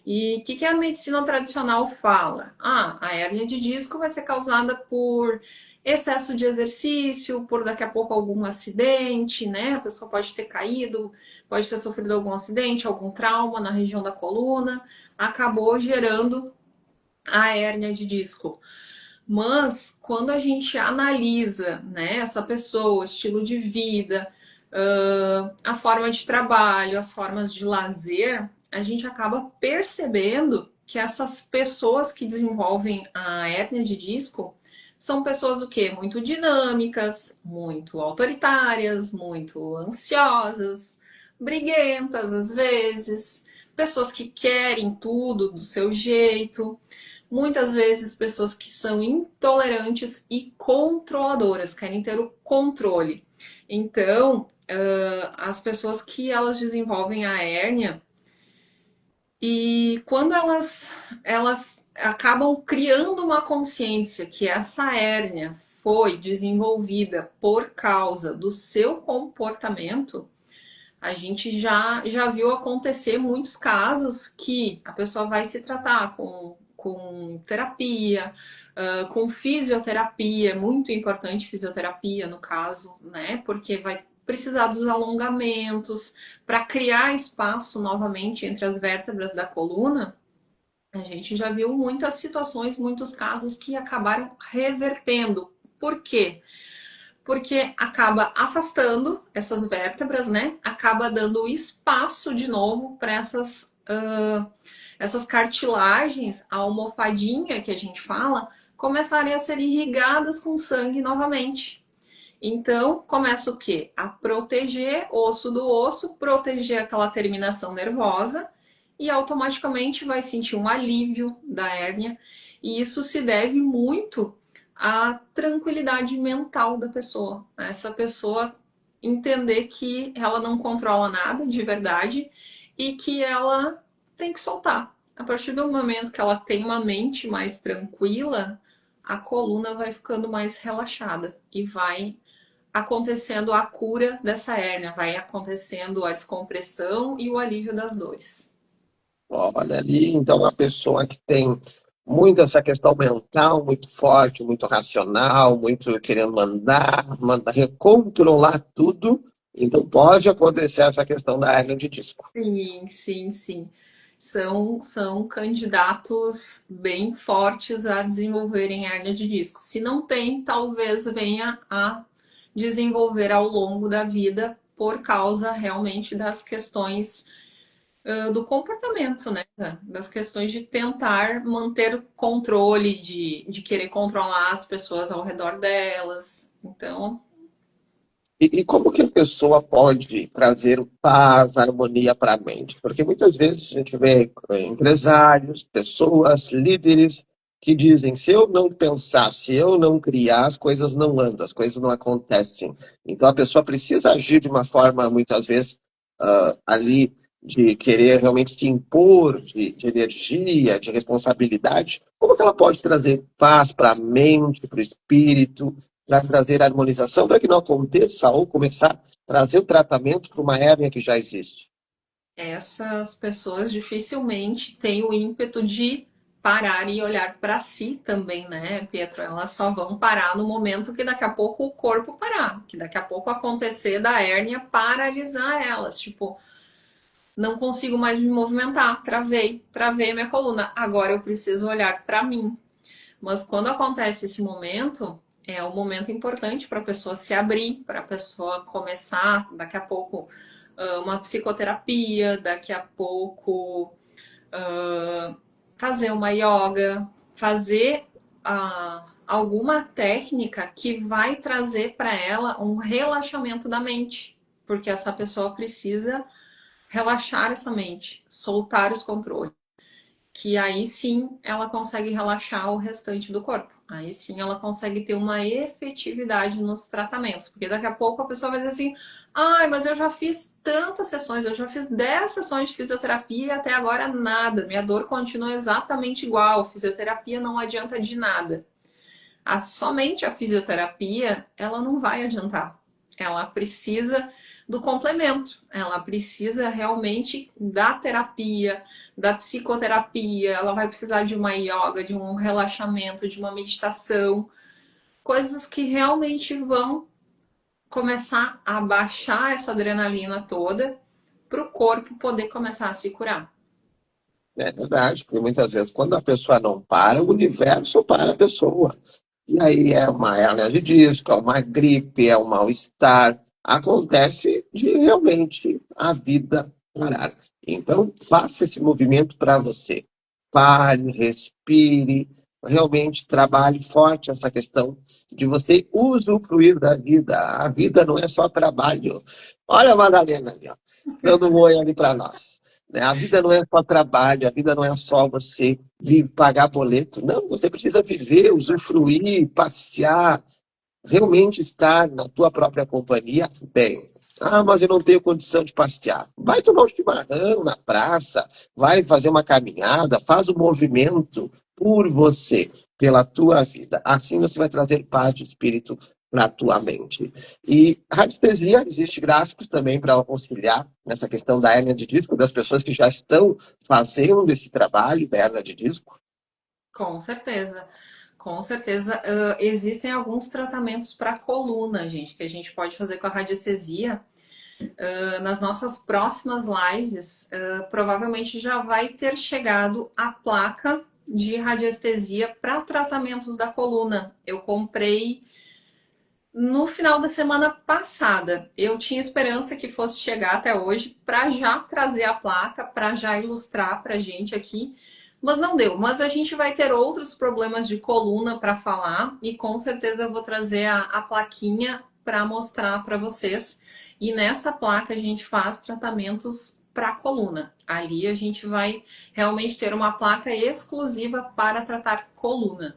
E o que a medicina tradicional fala? Ah, a hérnia de disco vai ser causada por excesso de exercício, por daqui a pouco algum acidente, né? A pessoa pode ter caído, pode ter sofrido algum acidente, algum trauma na região da coluna, acabou gerando a hérnia de disco. Mas quando a gente analisa, né, essa pessoa, o estilo de vida, a forma de trabalho, as formas de lazer, a gente acaba percebendo que essas pessoas que desenvolvem a hérnia de disco são pessoas o quê? Muito dinâmicas, muito autoritárias, muito ansiosas, briguentas às vezes, pessoas que querem tudo do seu jeito, muitas vezes pessoas que são intolerantes e controladoras, querem ter o controle. Então, as pessoas que elas desenvolvem a hérnia e quando elas acabam criando uma consciência que essa hérnia foi desenvolvida por causa do seu comportamento, a gente já viu acontecer muitos casos que a pessoa vai se tratar com terapia, com fisioterapia, é muito importante fisioterapia no caso, né? Porque vai precisar dos alongamentos para criar espaço novamente entre as vértebras da coluna. A gente já viu muitas situações, muitos casos que acabaram revertendo. Por quê? Porque acaba afastando essas vértebras, né? Acaba dando espaço de novo para essas cartilagens, a almofadinha que a gente fala, começarem a ser irrigadas com sangue novamente. Então, começa o quê? A proteger osso do osso, proteger aquela terminação nervosa e automaticamente vai sentir um alívio da hérnia. E isso se deve muito à tranquilidade mental da pessoa. Essa pessoa entender que ela não controla nada de verdade e que ela tem que soltar. A partir do momento que ela tem uma mente mais tranquila, a coluna vai ficando mais relaxada e vai acontecendo a cura dessa hérnia, vai acontecendo a descompressão e o alívio das dores. Olha ali, então, a pessoa que tem muito essa questão mental muito forte, muito racional, muito querendo mandar controlar tudo, então pode acontecer essa questão da hérnia de disco. Sim, sim, sim. São candidatos bem fortes a desenvolverem hérnia de disco. Se não tem, talvez venha a desenvolver ao longo da vida por causa realmente das questões do comportamento, né? Das questões de tentar manter o controle, de querer controlar as pessoas ao redor delas. Então, E como que a pessoa pode trazer paz, harmonia para a mente? Porque muitas vezes a gente vê empresários, pessoas, líderes que dizem: se eu não pensar, se eu não criar, as coisas não andam, as coisas não acontecem. Então a pessoa precisa agir de uma forma, muitas vezes, ali de querer realmente se impor de energia, de responsabilidade. Como que ela pode trazer paz para a mente, para o espírito? Para trazer harmonização, para que não aconteça ou começar a trazer o tratamento para uma hérnia que já existe. essas pessoas dificilmente têm o ímpeto de parar e olhar para si também, né, Pietro? Elas só vão parar no momento que daqui a pouco o corpo parar, que daqui a pouco acontecer da hérnia paralisar elas. Tipo, não consigo mais me movimentar, travei minha coluna. Agora eu preciso olhar para mim. Mas quando acontece esse momento, é um momento importante para a pessoa se abrir, para a pessoa começar daqui a pouco uma psicoterapia, daqui a pouco fazer uma yoga, fazer alguma técnica que vai trazer para ela um relaxamento da mente, porque essa pessoa precisa relaxar essa mente, soltar os controles. que aí sim ela consegue relaxar o restante do corpo. Aí sim ela consegue ter uma efetividade nos tratamentos. Porque daqui a pouco a pessoa vai dizer assim: ai, mas eu já fiz tantas sessões, eu já fiz 10 sessões de fisioterapia e até agora nada. Minha dor continua exatamente igual. Fisioterapia não adianta de nada. Somente a fisioterapia, ela não vai adiantar. Ela precisa do complemento, ela precisa realmente da terapia, da psicoterapia, ela vai precisar de uma yoga, de um relaxamento, de uma meditação, coisas que realmente vão começar a baixar essa adrenalina toda para o corpo poder começar a se curar. É verdade, porque muitas vezes quando a pessoa não para, o universo para a pessoa. E aí é uma hernia de disco, é uma gripe, é um mal-estar. Acontece de realmente a vida parar. Então, faça esse movimento para você. Pare, respire, realmente trabalhe forte essa questão de você usufruir da vida. A vida não é só trabalho. Olha a Madalena ali, ó, dando um oi ali para nós. Né? A vida não é só trabalho, a vida não é só você pagar boleto. Não, você precisa viver, usufruir, passear, realmente estar na tua própria companhia bem. Ah, mas eu não tenho condição de passear. Vai tomar um chimarrão na praça, vai fazer uma caminhada, faz um movimento por você, pela tua vida. Assim você vai trazer paz de espírito para a tua mente. E radiestesia, existe gráficos também para auxiliar nessa questão da hérnia de disco, das pessoas que já estão fazendo esse trabalho da hérnia de disco. Com certeza. Com certeza, existem alguns tratamentos para coluna, gente, que a gente pode fazer com a radiestesia. Nas nossas próximas lives, provavelmente já vai ter chegado a placa de radiestesia para tratamentos da coluna. Eu comprei no final da semana passada. Eu tinha esperança que fosse chegar até hoje para já trazer a placa, para já ilustrar para a gente aqui. Mas não deu. Mas a gente vai ter outros problemas de coluna para falar e com certeza eu vou trazer a plaquinha para mostrar para vocês. E nessa placa a gente faz tratamentos para coluna. Ali a gente vai realmente ter uma placa exclusiva para tratar coluna.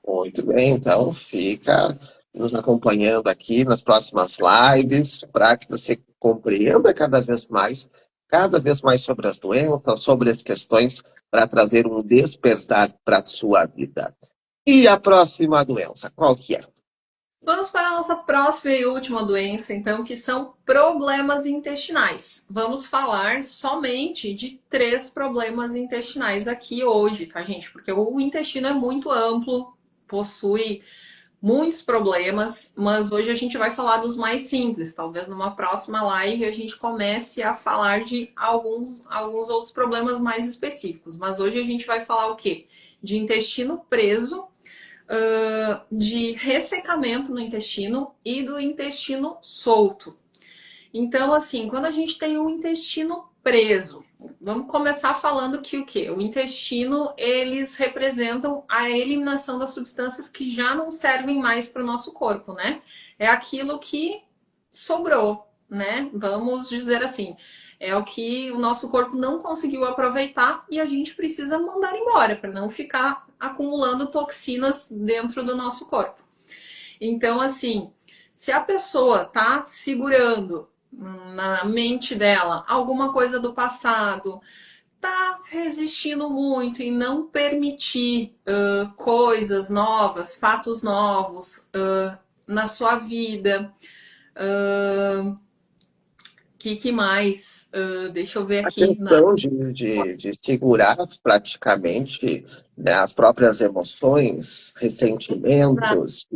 Muito bem, então fica nos acompanhando aqui nas próximas lives para que você compreenda cada vez mais sobre as doenças, sobre as questões, para trazer um despertar para a sua vida. E a próxima doença, qual que é? Vamos para a nossa próxima e última doença, então, que são problemas intestinais. Vamos falar somente de 3 problemas intestinais aqui hoje, tá, gente? Porque o intestino é muito amplo, possui muitos problemas, mas hoje a gente vai falar dos mais simples. Talvez numa próxima live a gente comece a falar de alguns outros problemas mais específicos. Mas hoje a gente vai falar o quê? De intestino preso, de ressecamento no intestino e do intestino solto. Então, assim, quando a gente tem um intestino preso, vamos começar falando que o quê? O intestino, eles representam a eliminação das substâncias que já não servem mais para o nosso corpo, né? É aquilo que sobrou, né? Vamos dizer assim. É o que o nosso corpo não conseguiu aproveitar e a gente precisa mandar embora para não ficar acumulando toxinas dentro do nosso corpo. Então, assim, se a pessoa tá segurando na mente dela alguma coisa do passado, tá resistindo muito em não permitir coisas novas, fatos novos na sua vida. Que mais? Deixa eu ver A aqui. questão de segurar praticamente, né, as próprias emoções, ressentimentos.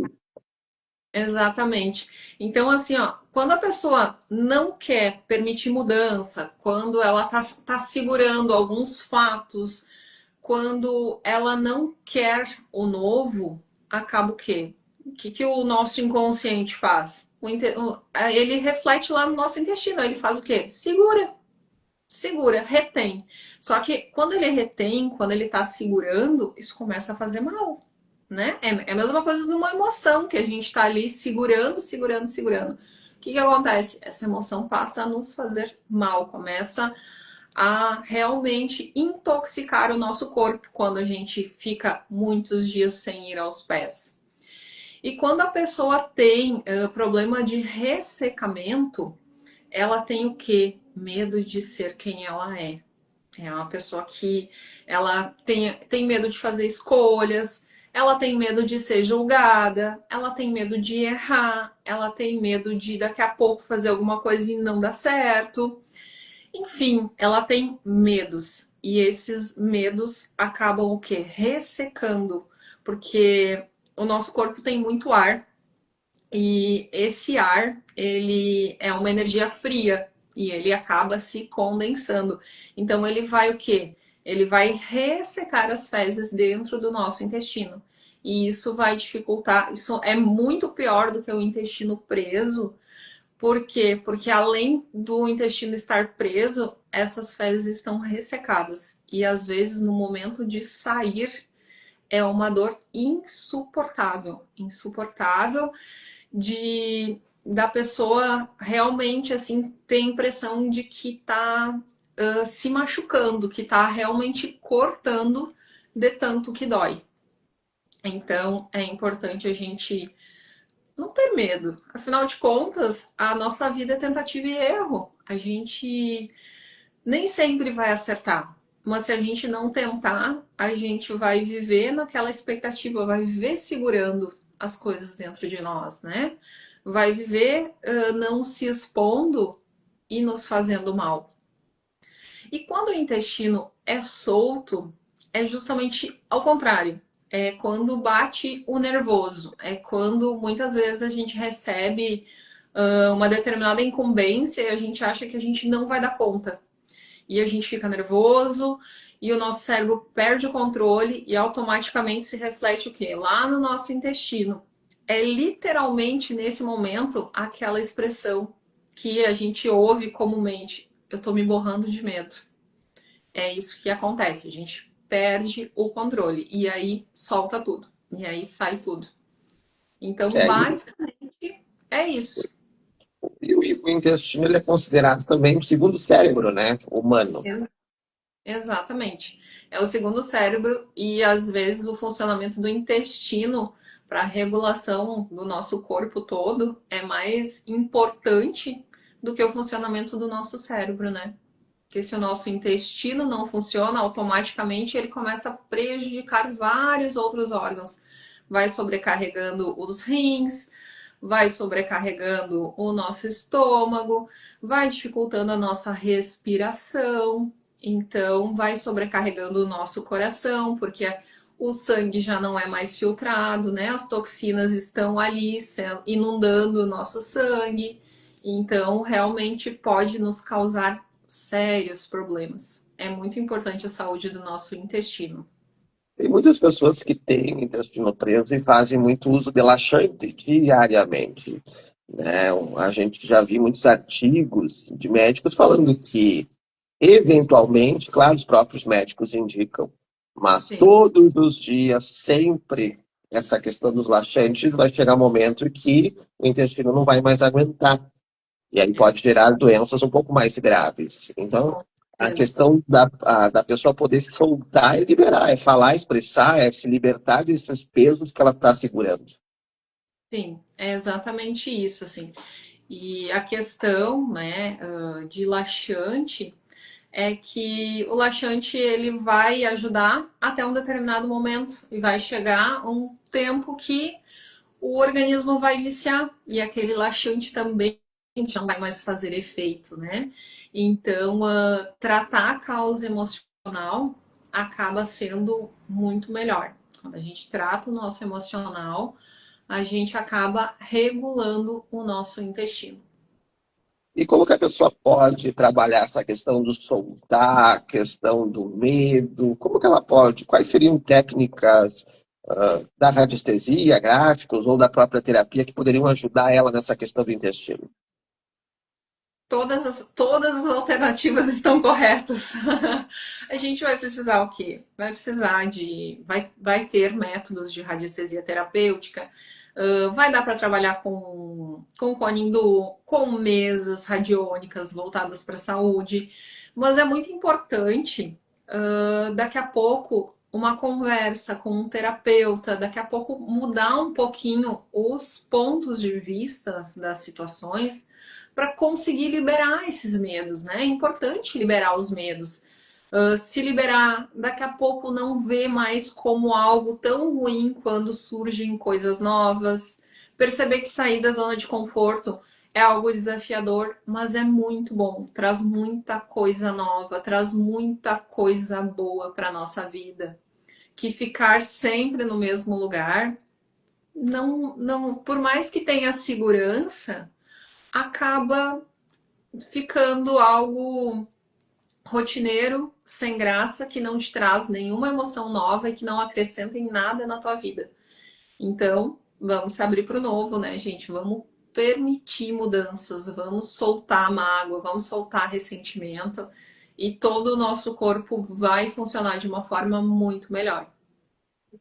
Exatamente. Então, assim, ó, quando a pessoa não quer permitir mudança, quando ela tá segurando alguns fatos, quando ela não quer o novo, acaba o quê? O que o nosso inconsciente faz? Ele reflete lá no nosso intestino. Ele faz o quê? Segura, retém. Só que quando ele retém, quando ele tá segurando, isso começa a fazer mal, né? É a mesma coisa de uma emoção que a gente tá ali segurando, segurando, segurando. O que que acontece? Essa emoção passa a nos fazer mal, começa a realmente intoxicar o nosso corpo quando a gente fica muitos dias sem ir aos pés. E quando a pessoa tem problema de ressecamento, ela tem o quê? Medo de ser quem ela é. É uma pessoa que ela tem medo de fazer escolhas, ela tem medo de ser julgada, ela tem medo de errar, ela tem medo de daqui a pouco fazer alguma coisa e não dar certo. Enfim, ela tem medos. E esses medos acabam o quê? Ressecando, porque o nosso corpo tem muito ar e esse ar, ele é uma energia fria e ele acaba se condensando. Então ele vai o quê? Ele vai ressecar as fezes dentro do nosso intestino. E isso vai dificultar, isso é muito pior do que o intestino preso. Por quê? Porque além do intestino estar preso, essas fezes estão ressecadas. E às vezes no momento de sair é uma dor insuportável, insuportável de da pessoa realmente assim ter a impressão de que tá se machucando, que tá realmente cortando de tanto que dói. Então é importante a gente não ter medo. Afinal de contas, a nossa vida é tentativa e erro. A gente nem sempre vai acertar. Mas se a gente não tentar, a gente vai viver naquela expectativa, vai viver segurando as coisas dentro de nós, né? Vai viver não se expondo e nos fazendo mal. E quando o intestino é solto, é justamente ao contrário. É quando bate o nervoso. É quando muitas vezes a gente recebe uma determinada incumbência e a gente acha que a gente não vai dar conta e a gente fica nervoso e o nosso cérebro perde o controle e automaticamente se reflete o quê? Lá no nosso intestino. É literalmente nesse momento aquela expressão que a gente ouve comumente: eu tô me borrando de medo. É isso que acontece, a gente perde o controle e aí solta tudo, e aí sai tudo. Então, É, basicamente, é isso. o intestino ele é considerado também o segundo cérebro, né, humano. Exatamente. É o segundo cérebro e às vezes o funcionamento do intestino para a regulação do nosso corpo todo é mais importante do que o funcionamento do nosso cérebro, né? Porque se o nosso intestino não funciona, automaticamente ele começa a prejudicar vários outros órgãos. Vai sobrecarregando os rins, vai sobrecarregando o nosso estômago, vai dificultando a nossa respiração. Então, vai sobrecarregando o nosso coração, porque o sangue já não é mais filtrado, né? As toxinas estão ali inundando o nosso sangue. Então, realmente pode nos causar sérios problemas. É muito importante a saúde do nosso intestino. Tem muitas pessoas que têm intestino preso e fazem muito uso de laxante diariamente, né? A gente já viu muitos artigos de médicos falando que, eventualmente, claro, os próprios médicos indicam, mas Sim, todos os dias, sempre, essa questão dos laxantes vai chegar um momento que o intestino não vai mais aguentar. E aí pode gerar doenças um pouco mais graves. Então, com a certeza. questão da pessoa poder se soltar e liberar, é falar, expressar, é se libertar desses pesos que ela está segurando. Sim, é exatamente isso, assim. E a questão, né, de laxante é que o laxante ele vai ajudar até um determinado momento e vai chegar um tempo que o organismo vai viciar e aquele laxante também não vai mais fazer efeito, né? Então, tratar a causa emocional acaba sendo muito melhor. Quando a gente trata o nosso emocional, a gente acaba regulando o nosso intestino. E como que a pessoa pode trabalhar essa questão do soltar, a questão do medo? Como que ela pode? Quais seriam técnicas da radiestesia, gráficos ou da própria terapia que poderiam ajudar ela nessa questão do intestino? todas as alternativas estão corretas. A gente vai precisar o quê? Vai precisar vai ter métodos de radiestesia terapêutica, vai dar para trabalhar com Conindu, com mesas radiônicas voltadas para a saúde, mas é muito importante, daqui a pouco, uma conversa com um terapeuta, daqui a pouco mudar um pouquinho os pontos de vista das situações para conseguir liberar esses medos, né? É importante liberar os medos. Se liberar, daqui a pouco não vê mais como algo tão ruim quando surgem coisas novas. Perceber que sair da zona de conforto é algo desafiador, mas é muito bom. Traz muita coisa nova, traz muita coisa boa para nossa vida. Que ficar sempre no mesmo lugar, não, por mais que tenha segurança, acaba ficando algo rotineiro, sem graça, que não te traz nenhuma emoção nova e que não acrescenta em nada na tua vida. Então, vamos se abrir para o novo, né, gente? Vamos permitir mudanças, vamos soltar mágoa, vamos soltar ressentimento e todo o nosso corpo vai funcionar de uma forma muito melhor.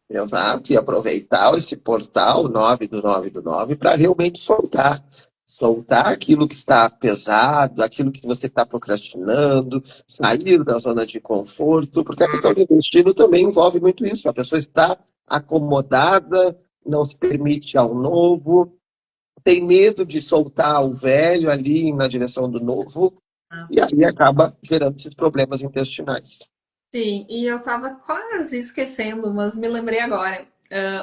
Exato, e aproveitar esse portal 9 do 9 do 9 para realmente soltar. Soltar aquilo que está pesado, aquilo que você está procrastinando, sair da zona de conforto, porque a questão do destino também envolve muito isso. A pessoa está acomodada, não se permite ao novo, tem medo de soltar o velho ali na direção do novo, e aí acaba gerando esses problemas intestinais. Sim, e eu tava quase esquecendo, mas me lembrei agora.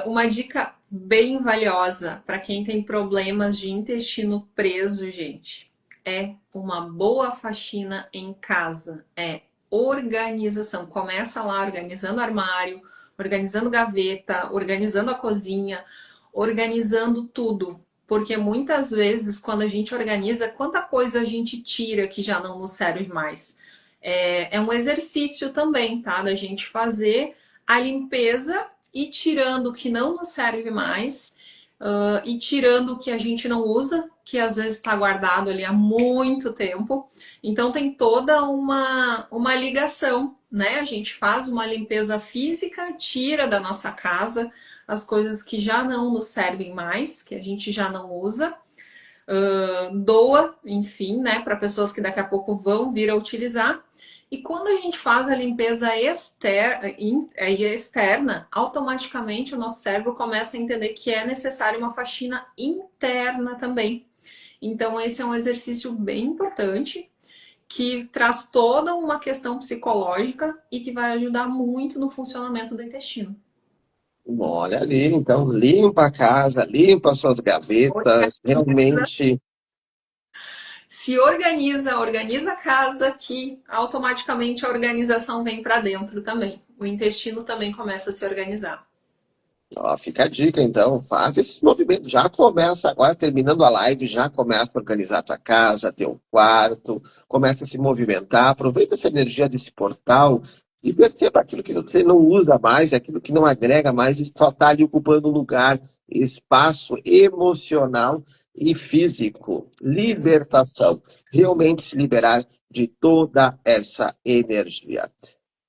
Uma dica bem valiosa para quem tem problemas de intestino preso, gente, é uma boa faxina em casa. É organização. Começa lá organizando armário, organizando gaveta, organizando a cozinha, organizando tudo. Porque muitas vezes, quando a gente organiza, quanta coisa a gente tira que já não nos serve mais. É um exercício também, tá? Da gente fazer a limpeza e tirando o que não nos serve mais, e tirando o que a gente não usa, que às vezes está guardado ali há muito tempo. Então tem toda uma ligação, né? A gente faz uma limpeza física, tira da nossa casa as coisas que já não nos servem mais, que a gente já não usa. Doa, enfim, né, para pessoas que daqui a pouco vão vir a utilizar. E quando a gente faz a limpeza externa, automaticamente o nosso cérebro começa a entender que é necessário uma faxina interna também. Então, esse é um exercício bem importante, que traz toda uma questão psicológica e que vai ajudar muito no funcionamento do intestino. Olha ali, então limpa a casa, limpa as suas gavetas, realmente. Se organiza, organiza a casa, que automaticamente a organização vem para dentro também. O intestino também começa a se organizar. Ó, fica a dica, então, faz esses movimentos. Já começa agora, terminando a live, já começa a organizar a tua casa, teu quarto, começa a se movimentar, aproveita essa energia desse portal e perceba aquilo que você não usa mais, aquilo que não agrega mais, e só está ali ocupando lugar, espaço emocional e físico. Libertação. Realmente se liberar de toda essa energia.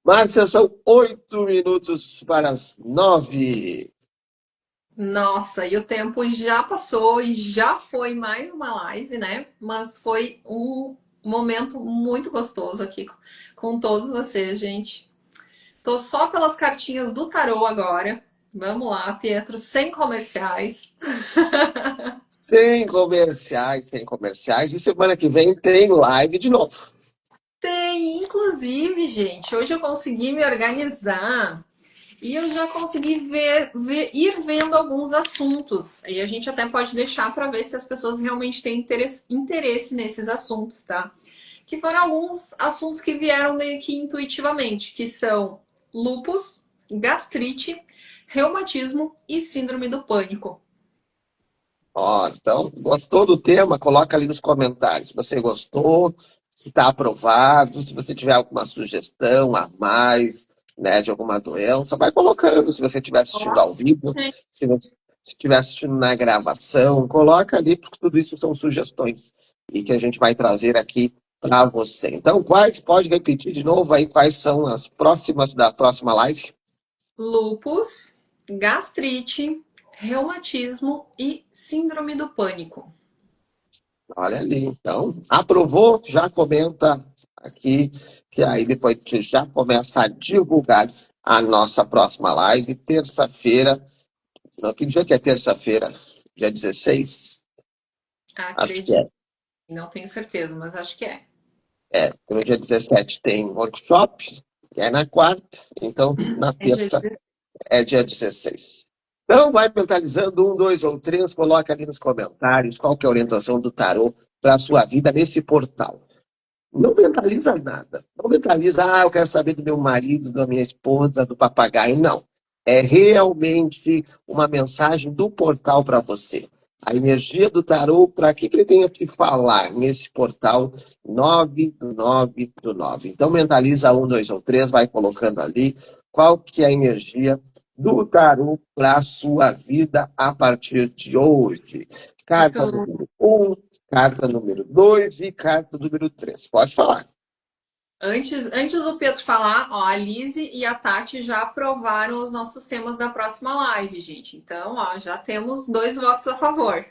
Márcia, são 8 minutos para as 9. Nossa, e o tempo já passou e já foi mais uma live, né? Mas foi um momento muito gostoso aqui com todos vocês, gente. Tô só pelas cartinhas do tarô agora. Vamos lá, Pietro, sem comerciais. Sem comerciais, sem comerciais. E semana que vem tem live de novo. Tem, inclusive, gente, hoje eu consegui me organizar e eu já consegui ir vendo alguns assuntos. E a gente até pode deixar para ver se as pessoas realmente têm interesse nesses assuntos, tá? Que foram alguns assuntos que vieram meio que intuitivamente, que são lúpus, gastrite, reumatismo e síndrome do pânico. Ó, então, gostou do tema? Coloca ali nos comentários se você gostou, se está aprovado, se você tiver alguma sugestão a mais, né, de alguma doença, vai colocando. Se você estiver assistindo ao vivo, se você estiver assistindo na gravação, coloca ali, porque tudo isso são sugestões. e que a gente vai trazer aqui para você. Então, pode repetir de novo aí quais são as próximas da próxima live? Lúpus, gastrite, reumatismo e síndrome do pânico. Olha ali, então, aprovou, já comenta aqui, que aí depois a gente já começa a divulgar a nossa próxima live, terça-feira. Não, que dia que é terça-feira? Dia 16? Acho que Acredito, é. não tenho certeza, mas acho que é. No dia 17 tem workshop, que é na quarta, então na É dia terça é dia 16. Então vai mentalizando um, dois ou três, coloca ali nos comentários qual que é a orientação do tarô para a sua vida nesse portal. Não mentaliza nada. Não mentaliza, eu quero saber do meu marido, da minha esposa, do papagaio. Não. É realmente uma mensagem do portal para você. A energia do tarô, para que ele tenha te falar nesse portal 9 do 9 do 9. Então mentaliza um, dois ou três, vai colocando ali qual que é a energia do tarô para a sua vida a partir de hoje. Carta Muito. número 1, carta número 2 e carta número 3. Pode falar. Antes do Pedro falar, ó, a Lise e a Tati já aprovaram os nossos temas da próxima live, gente. Então, ó, já temos 2 votos a favor.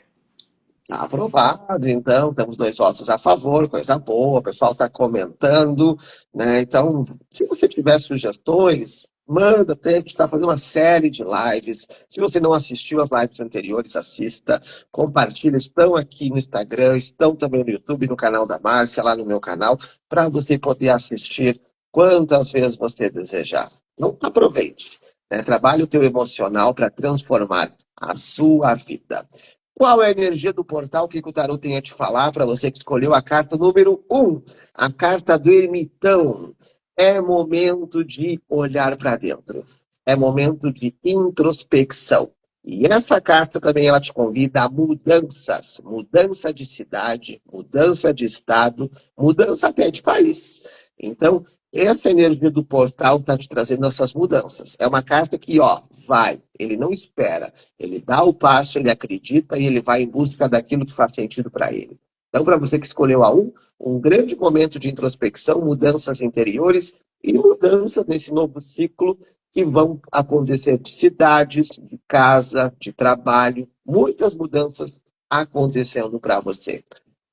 Tá aprovado, então, temos 2 votos a favor, coisa boa, o pessoal está comentando, né? Então, se você tiver sugestões, manda, a gente está fazendo uma série de lives. Se você não assistiu às lives anteriores, assista, compartilha, estão aqui no Instagram, estão também no YouTube, no canal da Márcia, lá no meu canal, para você poder assistir quantas vezes você desejar. Então, aproveite, né? Trabalhe o teu emocional para transformar a sua vida. Qual é a energia do portal? O que o tarô tem a te falar para você que escolheu a carta número 1, a carta do ermitão? É momento de olhar para dentro. É momento de introspecção. E essa carta também ela te convida a mudanças, mudança de cidade, mudança de estado, mudança até de país. Então, essa energia do portal está te trazendo essas mudanças. É uma carta que, ó, vai, ele não espera. Ele dá o passo, ele acredita e ele vai em busca daquilo que faz sentido para ele. Então, para você que escolheu a um grande momento de introspecção, mudanças interiores e mudanças nesse novo ciclo que vão acontecer de cidades, de casa, de trabalho, muitas mudanças acontecendo para você.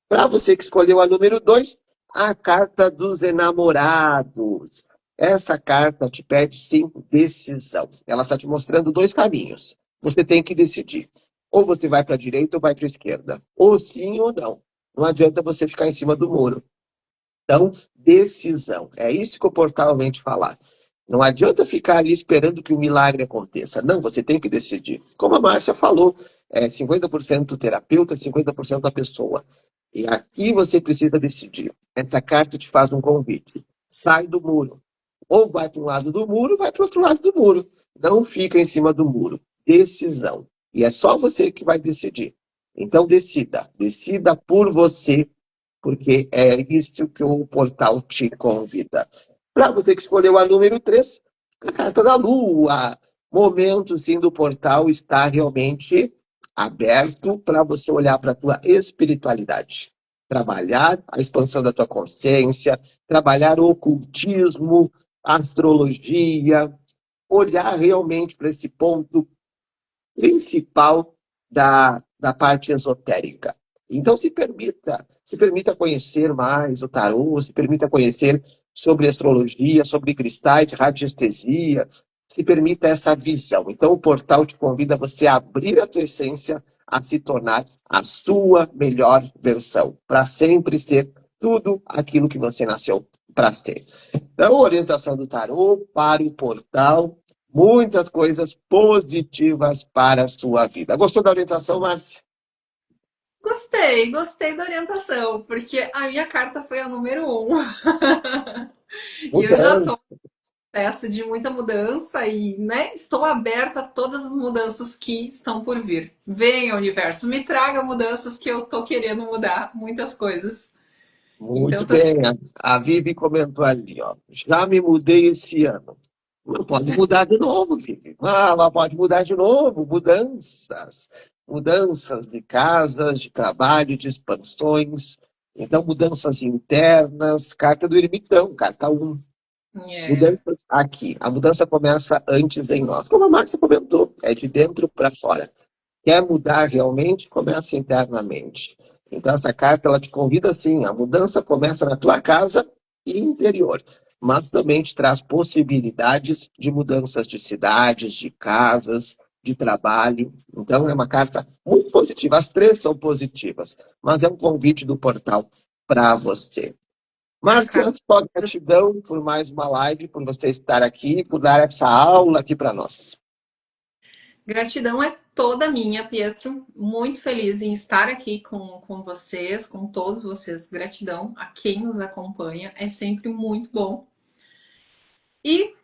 Para você que escolheu a número 2, a carta dos enamorados. Essa carta te pede, sim, decisão. Ela está te mostrando 2 caminhos. Você tem que decidir. Ou você vai para a direita ou vai para a esquerda. Ou sim ou não. Não adianta você ficar em cima do muro. Então, decisão. É isso que o portal vem te falar. Não adianta ficar ali esperando que o milagre aconteça. Não, você tem que decidir. Como a Márcia falou, é 50% o terapeuta, 50% a pessoa. E aqui você precisa decidir. Essa carta te faz um convite. Sai do muro. Ou vai para um lado do muro, vai para o outro lado do muro. Não fica em cima do muro. Decisão. E é só você que vai decidir. Então decida. Decida por você, porque é isso que o portal te convida. Para você que escolheu a número 3, a carta da Lua. Momento, sim, do portal está realmente aberto para você olhar para a tua espiritualidade. Trabalhar a expansão da tua consciência, trabalhar o ocultismo, astrologia, olhar realmente para esse ponto principal da parte esotérica. Então se permita conhecer mais o tarô, se permita conhecer sobre astrologia, sobre cristais, radiestesia, se permita essa visão. Então o portal te convida a você a abrir a tua essência, a se tornar a sua melhor versão, para sempre ser tudo aquilo que você nasceu para ser. Então, orientação do tarô para o portal, muitas coisas positivas para a sua vida. Gostou da orientação, Márcia? Gostei da orientação, porque a minha carta foi a número 1. E eu já Mudando. estou em processo de muita mudança e, né, estou aberta a todas as mudanças que estão por vir. Venha, universo, me traga mudanças que eu estou querendo mudar muitas coisas. Então, Muito bem. A Vivi comentou ali, ó. Já me mudei esse ano. Não pode mudar de novo, Vivi. Mas pode mudar de novo. Mudanças. Mudanças de casas, de trabalho, de expansões. Então, mudanças internas, carta do ermitão, carta 1. É, Mudanças aqui. A mudança começa antes em nós. Como a Márcia comentou, é de dentro para fora. Quer mudar realmente? Começa internamente. Então, essa carta ela te convida sim. A mudança começa na tua casa e interior, mas também te traz possibilidades de mudanças de cidades, de casas, de trabalho. Então, é uma carta muito positiva. As três são positivas, mas é um convite do portal para você. é a Márcia, carta. só gratidão por mais uma live, por você estar aqui, por dar essa aula aqui para nós. Gratidão é toda minha, Pietro. Muito feliz em estar aqui com vocês, com todos vocês. Gratidão a quem nos acompanha. É sempre muito bom. E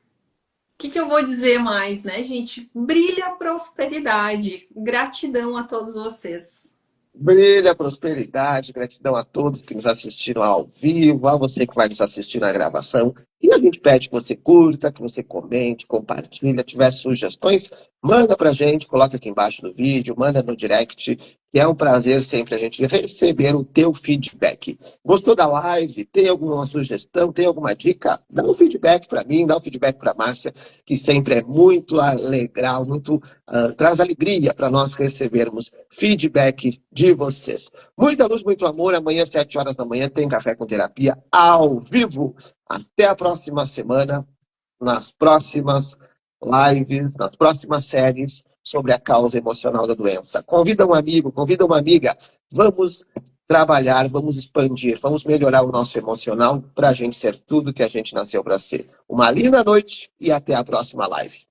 o que eu vou dizer mais, né, gente? Brilha a prosperidade. Gratidão a todos vocês. Brilha a prosperidade, gratidão a todos que nos assistiram ao vivo, a você que vai nos assistir na gravação. E a gente pede que você curta, que você comente, compartilha, tiver sugestões, manda pra gente, coloca aqui embaixo do vídeo, manda no direct, que é um prazer sempre a gente receber o teu feedback. Gostou da live? Tem alguma sugestão? Tem alguma dica? Dá um feedback para mim, dá um feedback para Márcia, que sempre é muito legal, muito traz alegria para nós recebermos feedback de vocês. Muita luz, muito amor. Amanhã, às 7 horas da manhã, tem Café com Terapia ao vivo. Até a próxima semana, nas próximas lives, nas próximas séries sobre a causa emocional da doença. Convida um amigo, convida uma amiga. Vamos trabalhar, vamos expandir, vamos melhorar o nosso emocional para a gente ser tudo que a gente nasceu para ser. Uma linda noite e até a próxima live.